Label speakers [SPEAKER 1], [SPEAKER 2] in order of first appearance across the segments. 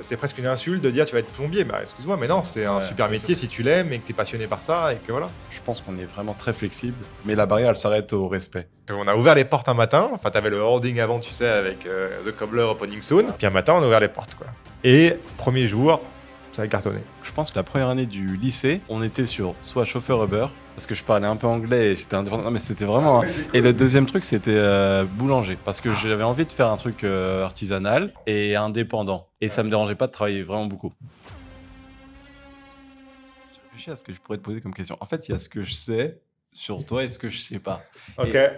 [SPEAKER 1] c'est presque une insulte de dire tu vas être plombier. Bah excuse-moi, mais non, c'est un super métier si tu l'aimes et que tu es passionné par ça et que voilà.
[SPEAKER 2] Je pense qu'on est vraiment très flexible, mais la barrière, elle s'arrête au respect.
[SPEAKER 1] On a ouvert les portes un matin, enfin t'avais le hoarding avant, tu sais, avec The Cobbler Opening Soon, puis un matin on a ouvert les portes quoi. Et premier jour, ça a cartonné.
[SPEAKER 2] Je pense que la première année du lycée, on était sur soit chauffeur Uber, parce que je parlais un peu anglais et j'étais indépendant. Non, mais c'était vraiment. Et le deuxième truc, c'était boulanger, parce que j'avais envie de faire un truc artisanal et indépendant. Et ça me dérangeait pas de travailler vraiment beaucoup. Je réfléchis à ce que je pourrais te poser comme question. En fait, il y a ce que je sais sur toi et ce que je sais pas.
[SPEAKER 1] Ok.
[SPEAKER 2] Et,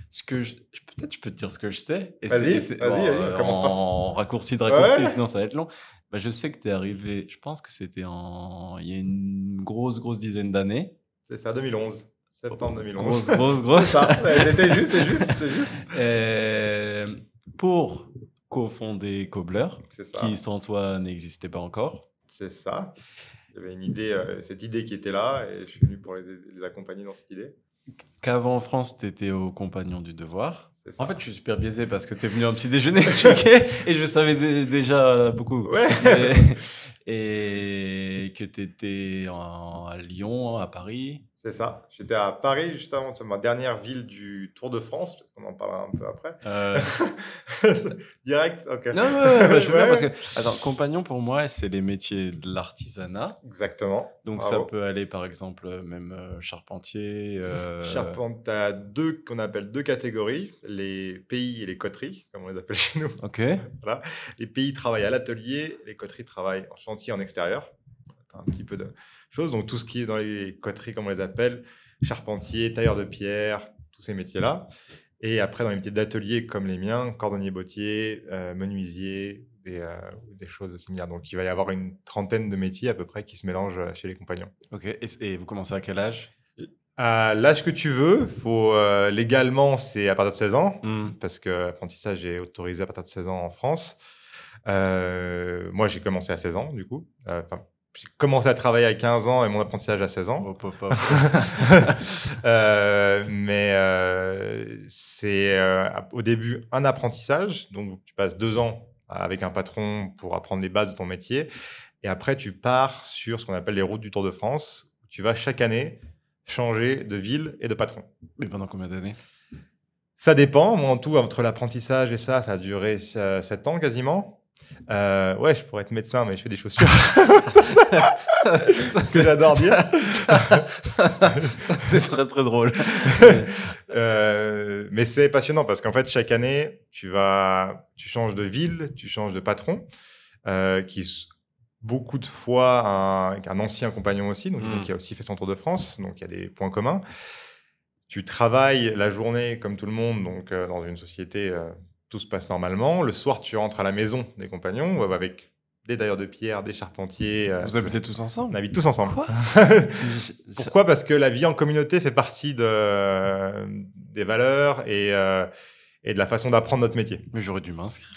[SPEAKER 2] ce que peut-être je peux te dire ce que je sais.
[SPEAKER 1] Vas-y, on commence par ça.
[SPEAKER 2] En raccourci de raccourci, sinon ça va être long. Bah, je sais que tu es arrivé, je pense que c'était il y a une grosse dizaine d'années.
[SPEAKER 1] C'est ça, 2011. Septembre 2011.
[SPEAKER 2] Grosse.
[SPEAKER 1] C'est ça, c'est juste.
[SPEAKER 2] Pour cofonder Cobbler,
[SPEAKER 1] C'est ça.
[SPEAKER 2] qui sans toi n'existait pas encore.
[SPEAKER 1] C'est ça. Il y avait une idée, cette idée qui était là, et je suis venu pour les accompagner dans cette idée.
[SPEAKER 2] Qu'avant en France, tu étais au Compagnon du Devoir.
[SPEAKER 1] Ça.
[SPEAKER 2] En fait, je suis super biaisé parce que tu es venu en petit déjeuner et je savais déjà beaucoup.
[SPEAKER 1] Ouais.
[SPEAKER 2] Et que tu étais à Lyon, à Paris.
[SPEAKER 1] C'est ça. J'étais à Paris juste avant ma dernière ville du Tour de France, parce qu'on en parlera un peu après. Direct, ok.
[SPEAKER 2] Non, je veux bien parce que, attends, compagnon pour moi, c'est les métiers de l'artisanat.
[SPEAKER 1] Exactement.
[SPEAKER 2] Donc ça peut aller par exemple même charpentier.
[SPEAKER 1] Charpentier, tu as qu'on appelle deux catégories, les pays et les coteries, comme on les appelle chez nous.
[SPEAKER 2] Ok.
[SPEAKER 1] Voilà. Les pays travaillent à l'atelier, les coteries travaillent en chantier, en extérieur. Un petit peu de choses. Donc, tout ce qui est dans les coteries, comme on les appelle, charpentier, tailleur de pierre, tous ces métiers-là. Et après, dans les métiers d'atelier comme les miens, cordonnier bottier, menuisier, des choses similaires. Donc, il va y avoir une trentaine de métiers à peu près qui se mélangent chez les compagnons.
[SPEAKER 2] Ok. Et vous commencez à quel âge ?
[SPEAKER 1] À l'âge que tu veux. Légalement, c'est à partir de 16 ans, parce que l'apprentissage est autorisé à partir de 16 ans en France. Moi, j'ai commencé à 16 ans, du coup. J'ai commencé à travailler à 15 ans et mon apprentissage à 16 ans. C'est au début un apprentissage. Donc, tu passes 2 ans avec un patron pour apprendre les bases de ton métier. Et après, tu pars sur ce qu'on appelle les routes du Tour de France. Tu vas chaque année changer de ville et de patron.
[SPEAKER 2] Mais pendant combien d'années ?
[SPEAKER 1] Ça dépend. Moi, en tout, entre l'apprentissage et ça a duré 7 ans quasiment. Ouais, je pourrais être médecin, mais je fais des chaussures. C'est ce que j'adore dire.
[SPEAKER 2] C'est très très drôle.
[SPEAKER 1] Mais c'est passionnant parce qu'en fait, chaque année, tu changes de ville, tu changes de patron, qui beaucoup de fois un ancien compagnon aussi, donc qui a aussi fait son Tour de France, donc il y a des points communs. Tu travailles la journée comme tout le monde, donc dans une société. Tout se passe normalement. Le soir, tu rentres à la maison des compagnons avec des tailleurs de pierre, des charpentiers.
[SPEAKER 2] Vous habitez tous ensemble ?
[SPEAKER 1] On habite tous ensemble.
[SPEAKER 2] Quoi ?
[SPEAKER 1] Pourquoi ? Parce que la vie en communauté fait partie des valeurs et de la façon d'apprendre notre métier.
[SPEAKER 2] Mais j'aurais dû m'inscrire.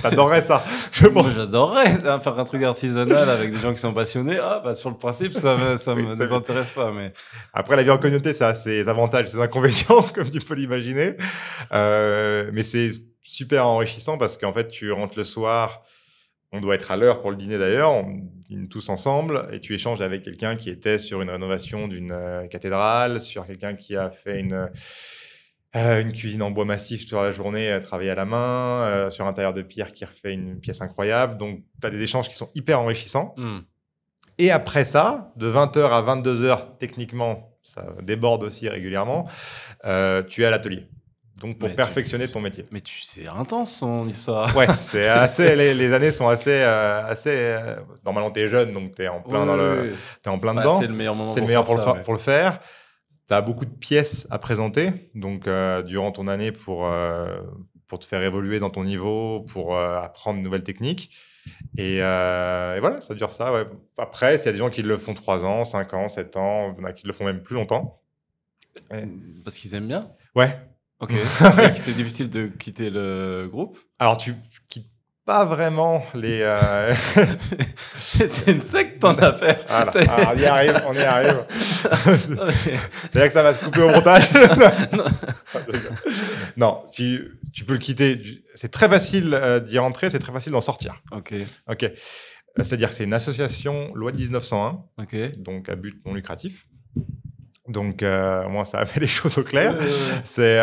[SPEAKER 1] J'adorerais ça, je pense.
[SPEAKER 2] Moi, j'adorerais faire un truc artisanal avec des gens qui sont passionnés. Sur le principe, ça me désintéresse pas. Mais
[SPEAKER 1] après, la vie en communauté, ça a ses avantages, ses inconvénients, comme tu peux l'imaginer. Mais c'est super enrichissant parce qu'en fait, tu rentres le soir, on doit être à l'heure pour le dîner d'ailleurs, on dîne tous ensemble et tu échanges avec quelqu'un qui était sur une rénovation d'une cathédrale, sur quelqu'un qui a fait une cuisine en bois massif sur la journée, travaillée à la main, sur un tailleur de pierre qui refait une pièce incroyable. Donc, tu as des échanges qui sont hyper enrichissants. Et après ça, de 20h à 22h, techniquement, ça déborde aussi régulièrement, tu es à l'atelier. Donc, pour perfectionner ton métier.
[SPEAKER 2] Mais c'est intense, son histoire.
[SPEAKER 1] Ouais, c'est assez. les années sont assez. Normalement, tu es jeune, donc tu es en plein, t'es en plein dedans.
[SPEAKER 2] C'est le meilleur moment
[SPEAKER 1] pour le faire. Tu as beaucoup de pièces à présenter, donc durant ton année pour te faire évoluer dans ton niveau, pour apprendre de nouvelles techniques. Et voilà, ça dure ça. Ouais. Après, il y a des gens qui le font 3 ans, 5 ans, 7 ans, il y en a qui le font même plus longtemps.
[SPEAKER 2] Parce qu'ils aiment bien ?
[SPEAKER 1] Ouais.
[SPEAKER 2] Ok. C'est difficile de quitter le groupe ?
[SPEAKER 1] Alors, tu quittes pas vraiment les...
[SPEAKER 2] C'est une secte ton affaire.
[SPEAKER 1] Voilà.
[SPEAKER 2] C'est-
[SPEAKER 1] Alors, on y arrive.
[SPEAKER 2] Non, mais-
[SPEAKER 1] C'est-à-dire que ça va se couper au montage.
[SPEAKER 2] Non.
[SPEAKER 1] Non, tu peux le quitter. C'est très facile d'y rentrer, c'est très facile d'en sortir.
[SPEAKER 2] Ok,
[SPEAKER 1] Ok. C'est-à-dire que c'est une association loi de 1901,
[SPEAKER 2] ok.
[SPEAKER 1] donc à but non lucratif. Donc, au moins, ça met les choses au clair.
[SPEAKER 2] Ouais.
[SPEAKER 1] C'est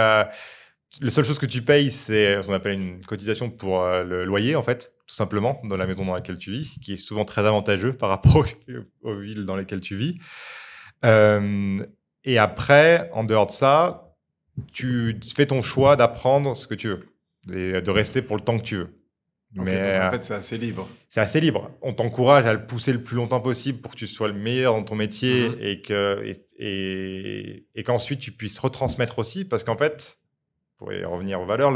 [SPEAKER 1] la seule chose que tu payes, c'est ce qu'on appelle une cotisation pour le loyer, en fait, tout simplement, dans la maison dans laquelle tu vis, qui est souvent très avantageux par rapport aux villes dans lesquelles tu vis. Et après, en dehors de ça, tu fais ton choix d'apprendre ce que tu veux et de rester pour le temps que tu veux.
[SPEAKER 2] Ok,
[SPEAKER 1] Mais
[SPEAKER 2] donc en fait, c'est assez libre.
[SPEAKER 1] c'est assez libre. On t'encourage à le pousser le plus longtemps possible pour que tu sois le meilleur dans ton métier
[SPEAKER 2] Mhm.
[SPEAKER 1] et qu'ensuite tu puisses retransmettre aussi. Parce qu'en fait, pour y revenir aux valeurs,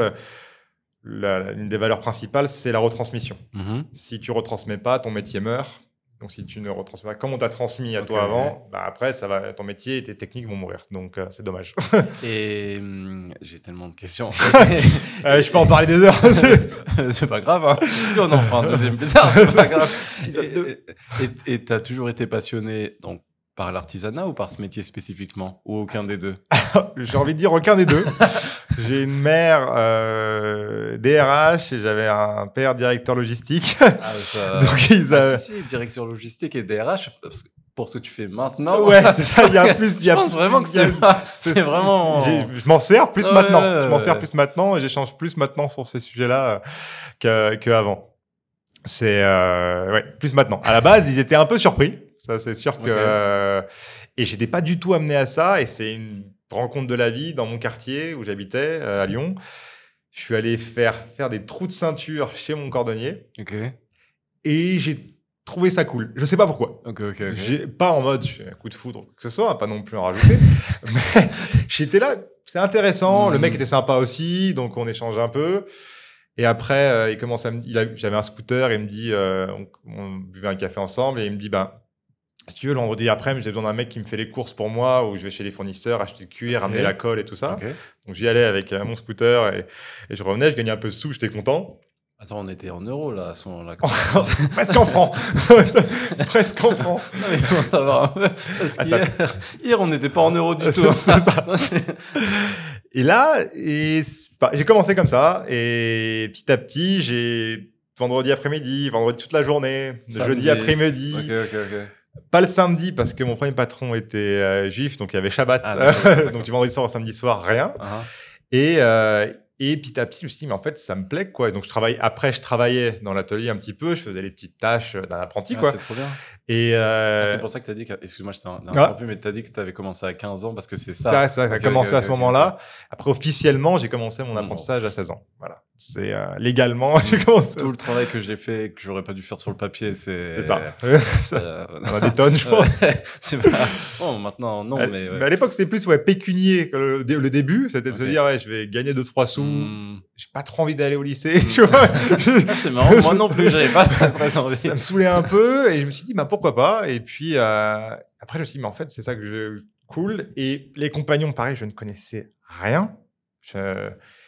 [SPEAKER 1] une des valeurs principales, c'est la retransmission.
[SPEAKER 2] Mhm.
[SPEAKER 1] Si tu retransmets pas, ton métier meurt. Donc si tu ne retransmets pas comme on t'a transmis à
[SPEAKER 2] Ok,
[SPEAKER 1] toi
[SPEAKER 2] ouais.
[SPEAKER 1] avant, bah après, ton métier et tes techniques vont mourir. Donc c'est dommage.
[SPEAKER 2] Et j'ai tellement de questions.
[SPEAKER 1] Je peux en parler des heures.
[SPEAKER 2] C'est pas grave, hein. On en fera un deuxième plus tard, c'est pas grave.
[SPEAKER 1] Épisode 2.
[SPEAKER 2] Et t'as toujours été passionné donc, par l'artisanat ou par ce métier spécifiquement? Ou aucun des deux?
[SPEAKER 1] J'ai envie de dire aucun des deux. J'ai une mère DRH et j'avais un père directeur logistique.
[SPEAKER 2] Ah, ça...
[SPEAKER 1] Donc ils
[SPEAKER 2] Ah, si, direction logistique et DRH, parce que pour ce que tu fais maintenant.
[SPEAKER 1] Ouais, c'est ça. Il y a plus. Il y
[SPEAKER 2] Je
[SPEAKER 1] a
[SPEAKER 2] pense
[SPEAKER 1] plus-
[SPEAKER 2] vraiment que
[SPEAKER 1] il y a-
[SPEAKER 2] c'est vraiment.
[SPEAKER 1] Je m'en sers plus
[SPEAKER 2] Ouais,
[SPEAKER 1] maintenant.
[SPEAKER 2] ouais,
[SPEAKER 1] Je m'en sers
[SPEAKER 2] ouais.
[SPEAKER 1] plus maintenant et j'échange plus maintenant sur ces sujets-là qu'avant. C'est ouais, plus maintenant. À la base, ils étaient un peu surpris. Ça, c'est sûr que.
[SPEAKER 2] Ok.
[SPEAKER 1] Et j'étais pas du tout amené à ça. Et c'est une rencontre de la vie dans mon quartier où j'habitais à Lyon. Je suis allé faire des trous de ceinture chez mon cordonnier
[SPEAKER 2] Ok,
[SPEAKER 1] et j'ai trouvé ça cool. Je sais pas pourquoi.
[SPEAKER 2] ok, ok. Ok.
[SPEAKER 1] J'ai pas en mode un coup de foudre que ce soit, pas non plus en rajouter. Mais j'étais là, c'est intéressant. Le mec était sympa aussi, donc on échange un peu. Et après, il commence à j'avais un scooter et il me dit, on buvait un café ensemble et il me dit, ben, si tu veux, le vendredi après-midi, j'ai besoin d'un mec qui me fait les courses pour moi, ou je vais chez les fournisseurs, acheter le cuir,
[SPEAKER 2] Ok.
[SPEAKER 1] ramener la colle et tout ça.
[SPEAKER 2] Ok.
[SPEAKER 1] Donc j'y allais avec mon scooter et je revenais, je gagnais un peu de sous, j'étais content.
[SPEAKER 2] Attends, on était en euros là à ce moment-là.
[SPEAKER 1] Presque en francs. Presque en francs.
[SPEAKER 2] Non, mais il faut savoir un peu. Parce
[SPEAKER 1] Ah,
[SPEAKER 2] hier, on n'était pas en euros du tout.
[SPEAKER 1] C'est ça.
[SPEAKER 2] Non,
[SPEAKER 1] Et là, j'ai commencé comme ça, et petit à petit, j'ai vendredi après-midi, vendredi toute la journée,
[SPEAKER 2] Samedi.
[SPEAKER 1] jeudi après-midi,
[SPEAKER 2] Ok, ok, ok.
[SPEAKER 1] pas le samedi parce que mon premier patron était juif, donc il y avait Shabbat,
[SPEAKER 2] Ah, d'accord.
[SPEAKER 1] donc du vendredi soir au samedi soir, rien.
[SPEAKER 2] Ah,
[SPEAKER 1] Et petit à petit, je me suis dit, mais en fait, ça me plaît, quoi. Et donc, je travaillais dans l'atelier un petit peu, je faisais les petites tâches d'un apprenti,
[SPEAKER 2] ah,
[SPEAKER 1] quoi.
[SPEAKER 2] c'est trop bien.
[SPEAKER 1] Et
[SPEAKER 2] C'est pour ça que tu as dit, excuse-moi, je t'ai
[SPEAKER 1] Ah.
[SPEAKER 2] interrompu, mais tu as dit que tu avais commencé à 15 ans parce que c'est ça.
[SPEAKER 1] ça a
[SPEAKER 2] Ok,
[SPEAKER 1] commencé
[SPEAKER 2] ok,
[SPEAKER 1] à ce
[SPEAKER 2] ok,
[SPEAKER 1] moment-là. Après, officiellement, j'ai commencé mon
[SPEAKER 2] Bon.
[SPEAKER 1] apprentissage à 16 ans. Voilà. C'est légalement, j'ai commencé.
[SPEAKER 2] Tout le travail que j'ai fait, que j'aurais pas dû faire sur le papier, c'est.
[SPEAKER 1] C'est ça. On a des tonnes, je pense.
[SPEAKER 2] C'est pas. Bon, maintenant, non, mais.
[SPEAKER 1] Mais à l'époque, c'était plus pécunier que le début. C'était de se
[SPEAKER 2] Ok.
[SPEAKER 1] dire, ouais, je vais gagner 2-3 sous.
[SPEAKER 2] Hmm.
[SPEAKER 1] J'ai pas trop envie d'aller au lycée, tu vois.
[SPEAKER 2] Ah, c'est marrant, moi non plus, j'avais pas très envie.
[SPEAKER 1] Ça me saoulait un peu et je me suis dit, bah, pourquoi pas. Et puis, après, je me suis dit, mais en fait, c'est ça que cool. Et les compagnons, pareil, je ne connaissais rien.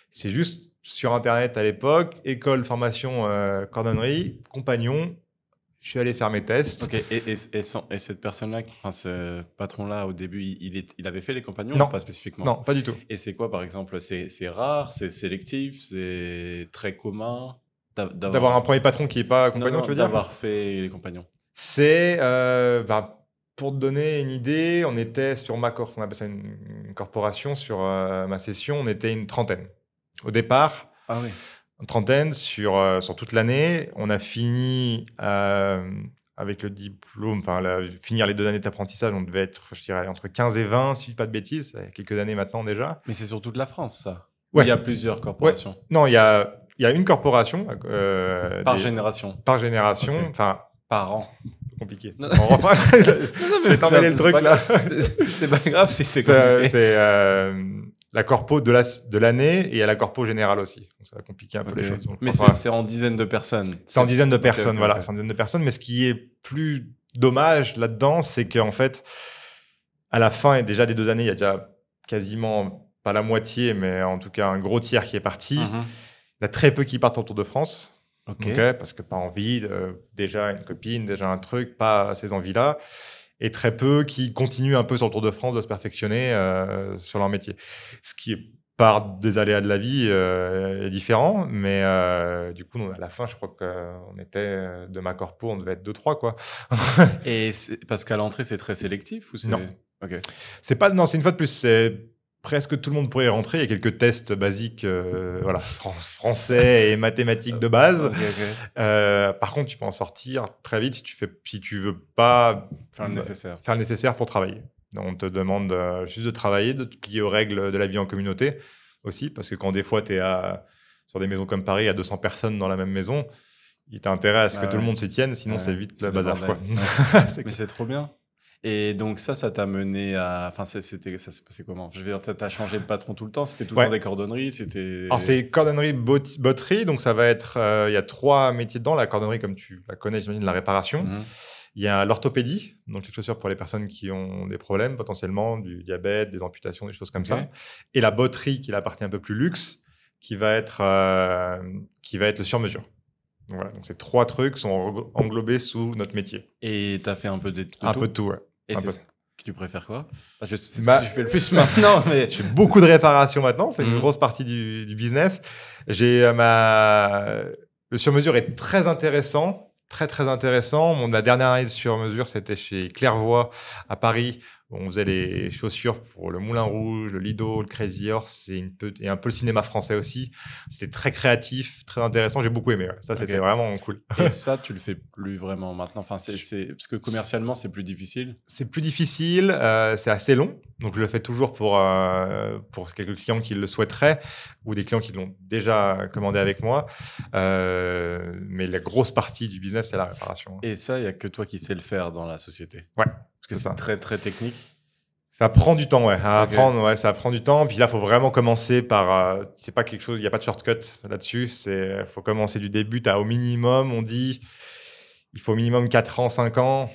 [SPEAKER 1] C'est juste sur Internet à l'époque, école, formation, cordonnerie, compagnons. Je suis allé faire mes tests.
[SPEAKER 2] Ok, et cette personne-là, enfin ce patron-là, au début, il avait fait les compagnons
[SPEAKER 1] Non.
[SPEAKER 2] ou pas spécifiquement?
[SPEAKER 1] Non, pas du tout.
[SPEAKER 2] Et c'est quoi, par exemple? C'est rare, c'est sélectif, c'est très commun
[SPEAKER 1] D'avoir un premier patron qui n'est pas compagnon, tu veux dire?
[SPEAKER 2] D'avoir fait les compagnons.
[SPEAKER 1] C'est, pour te donner une idée, on était sur on appelle ça une corporation, sur ma session, on était une trentaine. Au départ,
[SPEAKER 2] Ah oui.
[SPEAKER 1] une trentaine sur toute l'année. On a fini avec le diplôme, finir les 2 années d'apprentissage, on devait être, je dirais, entre 15 et 20, si je dis pas de bêtises, il y a quelques années maintenant déjà.
[SPEAKER 2] Mais c'est sur toute la France, ça.
[SPEAKER 1] Ouais.
[SPEAKER 2] Il y a plusieurs corporations.
[SPEAKER 1] Non, il y a une corporation.
[SPEAKER 2] Par génération.
[SPEAKER 1] Par génération,
[SPEAKER 2] Ok.
[SPEAKER 1] enfin,
[SPEAKER 2] Par an.
[SPEAKER 1] compliqué.
[SPEAKER 2] Non.
[SPEAKER 1] On reprend. Je vais t'emmêler le truc, là.
[SPEAKER 2] C'est pas grave si c'est
[SPEAKER 1] C'est
[SPEAKER 2] compliqué.
[SPEAKER 1] la corpo de l'année et il y a la corpo générale aussi. Donc, ça va compliquer un peu
[SPEAKER 2] Ok.
[SPEAKER 1] les choses. Donc,
[SPEAKER 2] Mais
[SPEAKER 1] enfin,
[SPEAKER 2] c'est en dizaines de personnes.
[SPEAKER 1] c'est en dizaines de
[SPEAKER 2] Ok,
[SPEAKER 1] personnes,
[SPEAKER 2] ok,
[SPEAKER 1] voilà.
[SPEAKER 2] ok.
[SPEAKER 1] C'est en dizaines de personnes. Mais ce qui est plus dommage là-dedans, c'est qu'en fait, à la fin, et déjà des 2 années, il y a déjà quasiment pas la moitié, mais en tout cas un gros tiers qui est parti.
[SPEAKER 2] Mhm.
[SPEAKER 1] Il y a très peu qui partent en Tour de France.
[SPEAKER 2] Ok.
[SPEAKER 1] Ok, parce que pas envie, déjà une copine, déjà un truc, pas ces envies-là. Et très peu qui continuent un peu sur le Tour de France de se perfectionner sur leur métier. Ce qui est par des aléas de la vie est différent, mais du coup, à la fin, je crois qu'on était de ma corpo, on devait être 2-3, quoi.
[SPEAKER 2] Et parce qu'à l'entrée, c'est très sélectif ou c'est...
[SPEAKER 1] Non.
[SPEAKER 2] Ok.
[SPEAKER 1] C'est pas, non, c'est une fois de plus, c'est presque tout le monde pourrait y rentrer. Il y a quelques tests basiques, voilà, français et mathématiques de base.
[SPEAKER 2] Ok.
[SPEAKER 1] Par contre, tu peux en sortir très vite si tu veux pas
[SPEAKER 2] Faire le nécessaire.
[SPEAKER 1] faire le nécessaire pour travailler. Donc, on te demande juste de travailler, de te plier aux règles de la vie en communauté aussi, parce que quand des fois tu es sur des maisons comme Paris, à 200 personnes dans la même maison, il t'a intérêt à ce que tout le monde s'y tienne, sinon c'est vite le bazar, quoi.
[SPEAKER 2] Mais c'est trop bien. Et donc ça t'a mené à... Enfin, ça s'est passé comment? Je veux dire, t'as changé de patron tout le temps? C'était tout le temps des cordonneries?
[SPEAKER 1] Alors, c'est cordonnerie, botterie. Donc, ça va être... Il y a 3 métiers dedans. La cordonnerie, comme tu la connais, j'imagine, la réparation. Il y a l'orthopédie, donc les chaussures pour les personnes qui ont des problèmes, potentiellement, du diabète, des amputations, des choses comme ça. Et la botterie, qui est la partie un peu plus luxe, qui va être le sur-mesure. Donc, voilà. Donc, ces 3 trucs sont englobés sous notre métier.
[SPEAKER 2] Et t'as fait un peu de tout?
[SPEAKER 1] Un peu de tout, ouais.
[SPEAKER 2] Et c'est ce que tu préfères quoi? Je sais ce que je fais le plus maintenant, mais...
[SPEAKER 1] Je fais beaucoup de réparation maintenant, c'est une grosse partie du business. Le sur-mesure est très intéressant, très intéressant. Ma dernière année de sur-mesure, c'était chez Clairvoy à Paris, où on faisait les chaussures pour le Moulin Rouge, le Lido, le Crazy Horse et un peu le cinéma français aussi. C'était très créatif, très intéressant. J'ai beaucoup aimé. Ouais. Ça, c'était vraiment cool.
[SPEAKER 2] Et ça, tu le fais plus vraiment maintenant. Enfin, parce que commercialement, c'est plus difficile.
[SPEAKER 1] C'est plus difficile. C'est assez long. Donc, je le fais toujours pour quelques clients qui le souhaiteraient ou des clients qui l'ont déjà commandé avec moi. Mais la grosse partie du business, c'est la réparation.
[SPEAKER 2] Et ça, il n'y a que toi qui sais le faire dans la société.
[SPEAKER 1] Ouais.
[SPEAKER 2] Parce que c'est très, très technique.
[SPEAKER 1] Ça prend du temps, ouais. À apprendre, ouais, ça prend du temps. Puis là, il faut vraiment commencer par... c'est pas quelque chose... Il n'y a pas de shortcut là-dessus. Il faut commencer du début. Au minimum, on dit... Il faut au minimum 4 ans, 5 ans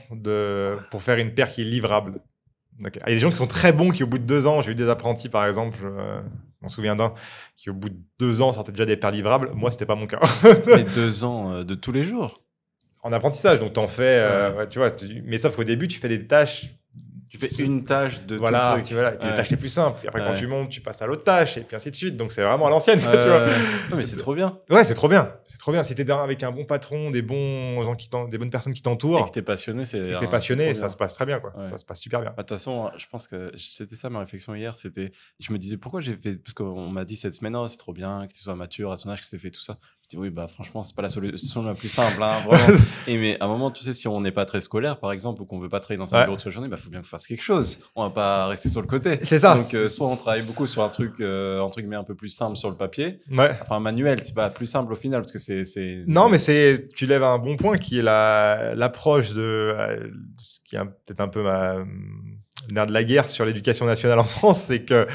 [SPEAKER 1] pour faire une paire qui est livrable. Okay. Il y a des gens qui sont très bons qui, au bout de 2 ans... J'ai eu des apprentis, par exemple, je m'en souviens d'un, qui, au bout de 2 ans, sortaient déjà des paires livrables. Moi, c'était pas mon cas.
[SPEAKER 2] Mais 2 ans de tous les jours?
[SPEAKER 1] En apprentissage, donc t'en fais, tu vois, mais sauf qu'au début, tu fais des tâches.
[SPEAKER 2] Tu fais une tâche de
[SPEAKER 1] voilà,
[SPEAKER 2] tout le truc.
[SPEAKER 1] Voilà, et puis les tâches les plus simples. Et après, quand tu montes, tu passes à l'autre tâche, et puis ainsi de suite. Donc, c'est vraiment à l'ancienne, tu vois.
[SPEAKER 2] Non, mais c'est trop bien.
[SPEAKER 1] Ouais, c'est trop bien. C'est trop bien. Si t'es avec un bon patron, des bonnes personnes qui t'entourent.
[SPEAKER 2] Et que t'es passionné,
[SPEAKER 1] ça se passe très bien, quoi. Ouais. Ça se passe super bien.
[SPEAKER 2] De toute façon, je pense que c'était ça ma réflexion hier. Je me disais, pourquoi j'ai fait. Parce qu'on m'a dit cette semaine, oh, c'est trop bien que tu sois mature à ton âge, que tu fait tout ça. Je dis, oui, bah, franchement, c'est pas la solution la plus simple, hein, vraiment. Mais à un moment, tu sais, si on n'est pas très scolaire, par exemple, ou qu'on veut pas travailler dans un bureau toute la journée, bah, faut bien qu'on fasse quelque chose. On va pas rester sur le côté.
[SPEAKER 1] C'est ça.
[SPEAKER 2] Donc, soit on travaille beaucoup sur un truc, entre guillemets, un peu plus simple sur le papier.
[SPEAKER 1] Ouais.
[SPEAKER 2] Enfin, manuel, c'est pas plus simple au final, parce que c'est...
[SPEAKER 1] Non, mais tu lèves un bon point qui est l'approche de ce qui est peut-être un peu le nerf de la guerre sur l'éducation nationale en France, c'est que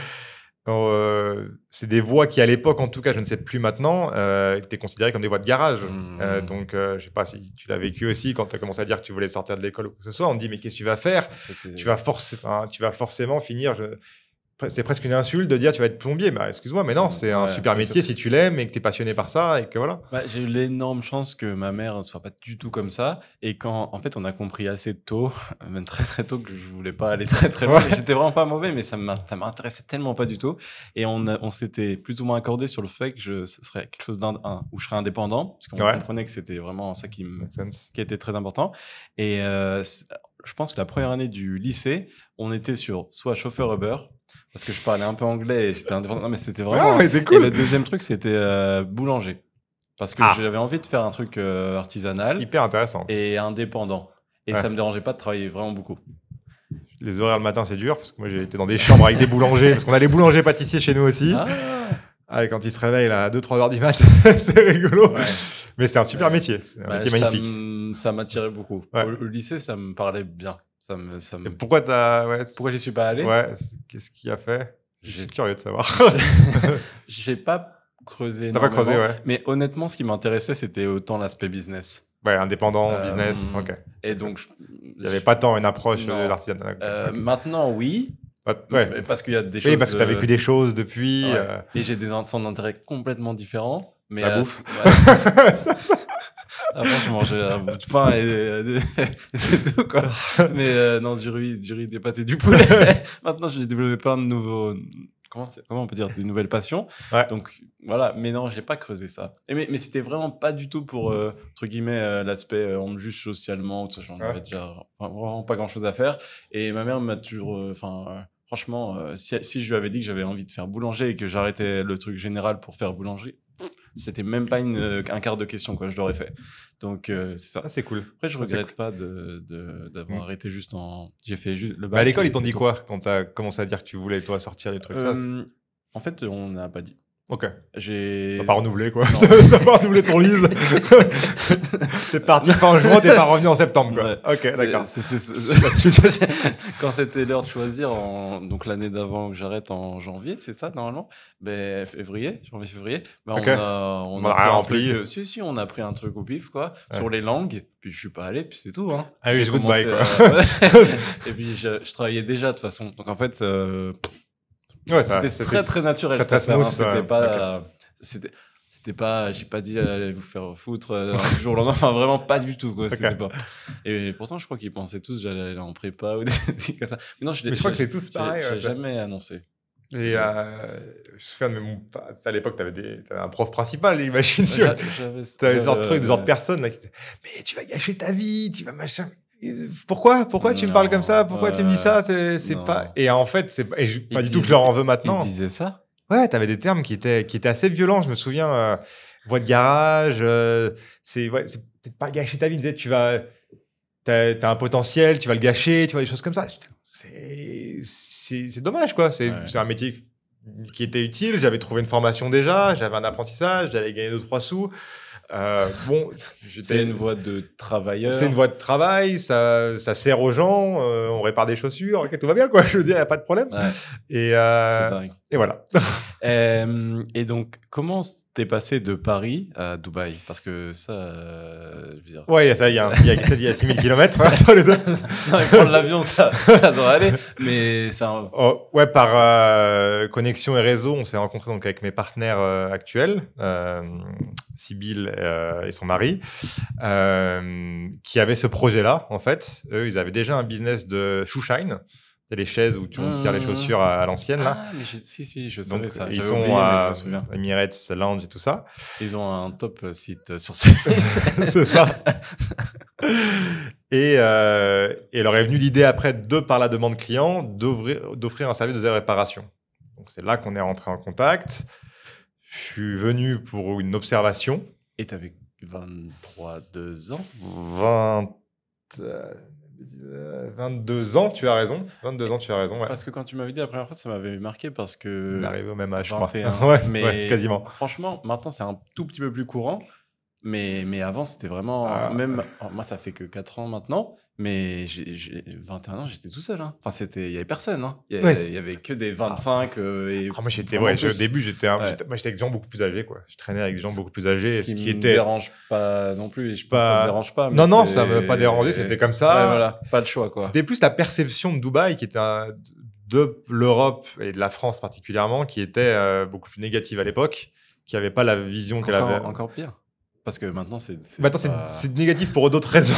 [SPEAKER 1] c'est des voies qui, à l'époque, en tout cas, je ne sais plus maintenant, étaient considérées comme des voies de garage. Donc, je sais pas si tu l'as vécu aussi quand tu as commencé à dire que tu voulais sortir de l'école ou quoi que ce soit. On te dit, mais qu'est-ce que tu vas faire? Tu vas forcément finir... C'est presque une insulte de dire tu vas être plombier. Bah, excuse-moi, mais non, c'est un super métier si tu l'aimes et que tu es passionné par ça et que voilà.
[SPEAKER 2] Bah, j'ai eu l'énorme chance que ma mère ne soit pas du tout comme ça. Et quand, en fait, on a compris assez tôt, même très très tôt, que je voulais pas aller très très loin. J'étais vraiment pas mauvais, mais ça m'intéressait tellement pas du tout. Et on s'était plus ou moins accordé sur le fait que ce serait quelque chose où je serais indépendant, parce qu'on comprenait que c'était vraiment ça qui était très important. Et je pense que la première année du lycée, on était sur soit chauffeur Uber, parce que je parlais un peu anglais et j'étais indépendant. Non, mais c'était vraiment...
[SPEAKER 1] cool.
[SPEAKER 2] Et le deuxième truc, c'était boulanger. Parce que j'avais envie de faire un truc artisanal.
[SPEAKER 1] Hyper intéressant.
[SPEAKER 2] Et indépendant. Et ça me dérangeait pas de travailler vraiment beaucoup.
[SPEAKER 1] Les horaires le matin, c'est dur, parce que moi, j'ai été dans des chambres avec des boulangers, parce qu'on a les boulangers-pâtissiers chez nous aussi. Quand ils se réveillent à 2-3 heures du mat, c'est rigolo. Ouais. Mais c'est un super métier. C'est un métier magnifique.
[SPEAKER 2] Ça m'attirait beaucoup. Au lycée, ça me parlait bien.
[SPEAKER 1] Et pourquoi
[SPEAKER 2] j'y suis pas allé?
[SPEAKER 1] Qu'est-ce qui a fait? Je suis curieux de savoir.
[SPEAKER 2] J'ai pas creusé.
[SPEAKER 1] T'as pas creusé,
[SPEAKER 2] Mais honnêtement, ce qui m'intéressait, c'était autant l'aspect business.
[SPEAKER 1] Ouais, indépendant, business, ok.
[SPEAKER 2] Et donc,
[SPEAKER 1] il n'y avait pas tant une approche de l'artisanat.
[SPEAKER 2] Maintenant, oui. Parce qu'il y a des choses.
[SPEAKER 1] Oui, parce que tu as vécu des choses depuis.
[SPEAKER 2] Et j'ai des centres d'intérêt complètement différents. Mais
[SPEAKER 1] la bouffe.
[SPEAKER 2] Avant, je mangeais un bout de pain et c'est tout, quoi. Mais non, du riz, des pâtes et du poulet. Maintenant, j'ai développé plein de nouveaux... Comment on peut dire, des nouvelles passions.
[SPEAKER 1] Ouais.
[SPEAKER 2] Donc voilà, mais non, j'ai pas creusé ça. Mais c'était vraiment pas du tout pour, entre guillemets, l'aspect on me juge socialement, tout ça, j'en avais déjà vraiment pas grand chose à faire. Et ma mère m'a toujours, franchement, si je lui avais dit que j'avais envie de faire boulanger et que j'arrêtais le truc général pour faire boulangerie, c'était même pas un quart de question, quoi, je l'aurais fait. Donc c'est ça.
[SPEAKER 1] Ah, c'est cool.
[SPEAKER 2] Après, je
[SPEAKER 1] Ça, c'est
[SPEAKER 2] regrette pas d'avoir arrêté juste en. J'ai fait juste le
[SPEAKER 1] Mais à
[SPEAKER 2] bac.
[SPEAKER 1] l'école,
[SPEAKER 2] et
[SPEAKER 1] ils t'ont
[SPEAKER 2] c'est
[SPEAKER 1] dit
[SPEAKER 2] tout.
[SPEAKER 1] quoi quand t'as commencé à dire que tu voulais, toi, sortir des trucs ça
[SPEAKER 2] En fait, on n'a pas dit.
[SPEAKER 1] Ok.
[SPEAKER 2] J'ai.
[SPEAKER 1] T'as pas renouvelé, quoi.
[SPEAKER 2] Non.
[SPEAKER 1] T'as pas renouvelé ton lease. T'es parti fin juin, t'es pas revenu en septembre, quoi.
[SPEAKER 2] Ouais.
[SPEAKER 1] Ok, d'accord.
[SPEAKER 2] Quand c'était l'heure de choisir, donc l'année d'avant que j'arrête en janvier, c'est ça normalement, janvier-février, ben
[SPEAKER 1] Ok.
[SPEAKER 2] on
[SPEAKER 1] On a
[SPEAKER 2] a pris
[SPEAKER 1] rien
[SPEAKER 2] un
[SPEAKER 1] rempli.
[SPEAKER 2] truc, si, on a pris un truc au pif, quoi,
[SPEAKER 1] Ouais.
[SPEAKER 2] sur les langues, puis je suis pas allé, puis c'est tout, hein.
[SPEAKER 1] Ah oui,
[SPEAKER 2] J'ai
[SPEAKER 1] goodbye,
[SPEAKER 2] commencé
[SPEAKER 1] quoi.
[SPEAKER 2] Et puis je travaillais déjà de toute façon, donc en fait,
[SPEAKER 1] Ouais, ça,
[SPEAKER 2] c'était très très naturel
[SPEAKER 1] très,
[SPEAKER 2] cette affaire, hein.
[SPEAKER 1] smooth,
[SPEAKER 2] C'était pas, c'était pas, j'ai pas dit allez vous faire foutre un jour au lendemain, enfin vraiment pas du tout, quoi. C'était pas. Et pourtant je crois qu'ils pensaient tous que j'allais aller en prépa ou des trucs comme ça. Mais non,
[SPEAKER 1] Mais je crois que c'est tous pareil.
[SPEAKER 2] J'ai
[SPEAKER 1] ouais.
[SPEAKER 2] jamais annoncé.
[SPEAKER 1] Et je me souviens de à l'époque, t'avais un prof principal, imagine. Tu avais ce genre de personnes là qui disaient mais tu vas gâcher ta vie, tu vas machin. Pourquoi tu me parles comme ça? Pourquoi tu me dis ça? C'est
[SPEAKER 2] non.
[SPEAKER 1] pas. Et en fait, c'est pas du tout que
[SPEAKER 2] disaient-
[SPEAKER 1] je leur en veux maintenant.
[SPEAKER 2] Ils disaient ça?
[SPEAKER 1] Ouais, t'avais des termes qui étaient assez violents. Je me souviens, voie de garage, c'est peut-être pas gâcher ta vie. Ils disaient, t'as un potentiel, tu vas le gâcher, tu vois, des choses comme ça. C'est dommage, quoi. C'est un métier qui était utile. J'avais trouvé une formation déjà, j'avais un apprentissage, j'allais gagner 2-3 sous. Bon,
[SPEAKER 2] c'est une voie de travailleur.
[SPEAKER 1] C'est une voie de travail, ça sert aux gens, on répare des chaussures, ok, tout va bien, quoi. Je veux dire, il n'y a pas de problème.
[SPEAKER 2] Ouais.
[SPEAKER 1] Et voilà.
[SPEAKER 2] Et donc, comment t'es passé de Paris à Dubaï? Parce que ça, je veux dire...
[SPEAKER 1] Ouais, il y a 6000 km entre les deux.
[SPEAKER 2] Non, mais prendre l'avion, ça doit aller. Mais c'est un...
[SPEAKER 1] Ouais, par connexion et réseau, on s'est rencontrés donc avec mes partenaires actuels, Sybille et son mari, qui avaient ce projet-là, en fait. Eux, ils avaient déjà un business de shoe shine. C'est les chaises où on tire les chaussures à l'ancienne, là.
[SPEAKER 2] Ah, mais si, je savais
[SPEAKER 1] donc,
[SPEAKER 2] ça.
[SPEAKER 1] ils
[SPEAKER 2] J'avais
[SPEAKER 1] sont
[SPEAKER 2] oublié, mais je
[SPEAKER 1] à
[SPEAKER 2] me souviens.
[SPEAKER 1] Emirates Lounge et tout ça.
[SPEAKER 2] Ils ont un top site sur ce...
[SPEAKER 1] C'est ça. Et leur est venue l'idée après, par la demande client, d'offrir un service de réparation. Donc, c'est là qu'on est rentré en contact. Je suis venu pour une observation.
[SPEAKER 2] Et t'avais 22 ans
[SPEAKER 1] 22 ans, tu as raison. 22 ans, tu as raison, ouais.
[SPEAKER 2] Parce que quand tu m'avais dit la première fois, ça m'avait marqué parce que...
[SPEAKER 1] On est arrivé au même âge,
[SPEAKER 2] 21.
[SPEAKER 1] je crois.
[SPEAKER 2] Mais
[SPEAKER 1] ouais, quasiment.
[SPEAKER 2] Franchement, maintenant, c'est un tout petit peu plus courant. Mais avant, c'était vraiment... moi, ça fait que 4 ans maintenant. Mais j'ai 21 ans, j'étais tout seul. Hein. Enfin, il n'y avait personne. Hein. Il y avait que des 25. Et
[SPEAKER 1] moi, au début, j'étais avec des gens beaucoup plus âgés. Quoi. Je traînais avec des gens beaucoup plus âgés.
[SPEAKER 2] Ce qui me dérange pas non plus. Et je pense que ça me dérange pas.
[SPEAKER 1] Mais non, ça ne m'a pas dérangé. C'était comme ça.
[SPEAKER 2] Ouais, voilà, pas de choix. Quoi.
[SPEAKER 1] C'était plus la perception de Dubaï qui était de l'Europe et de la France particulièrement qui était beaucoup plus négative à l'époque, qui n'avait pas la vision qu'elle avait.
[SPEAKER 2] Encore pire. Parce que maintenant, c'est
[SPEAKER 1] négatif pour d'autres raisons.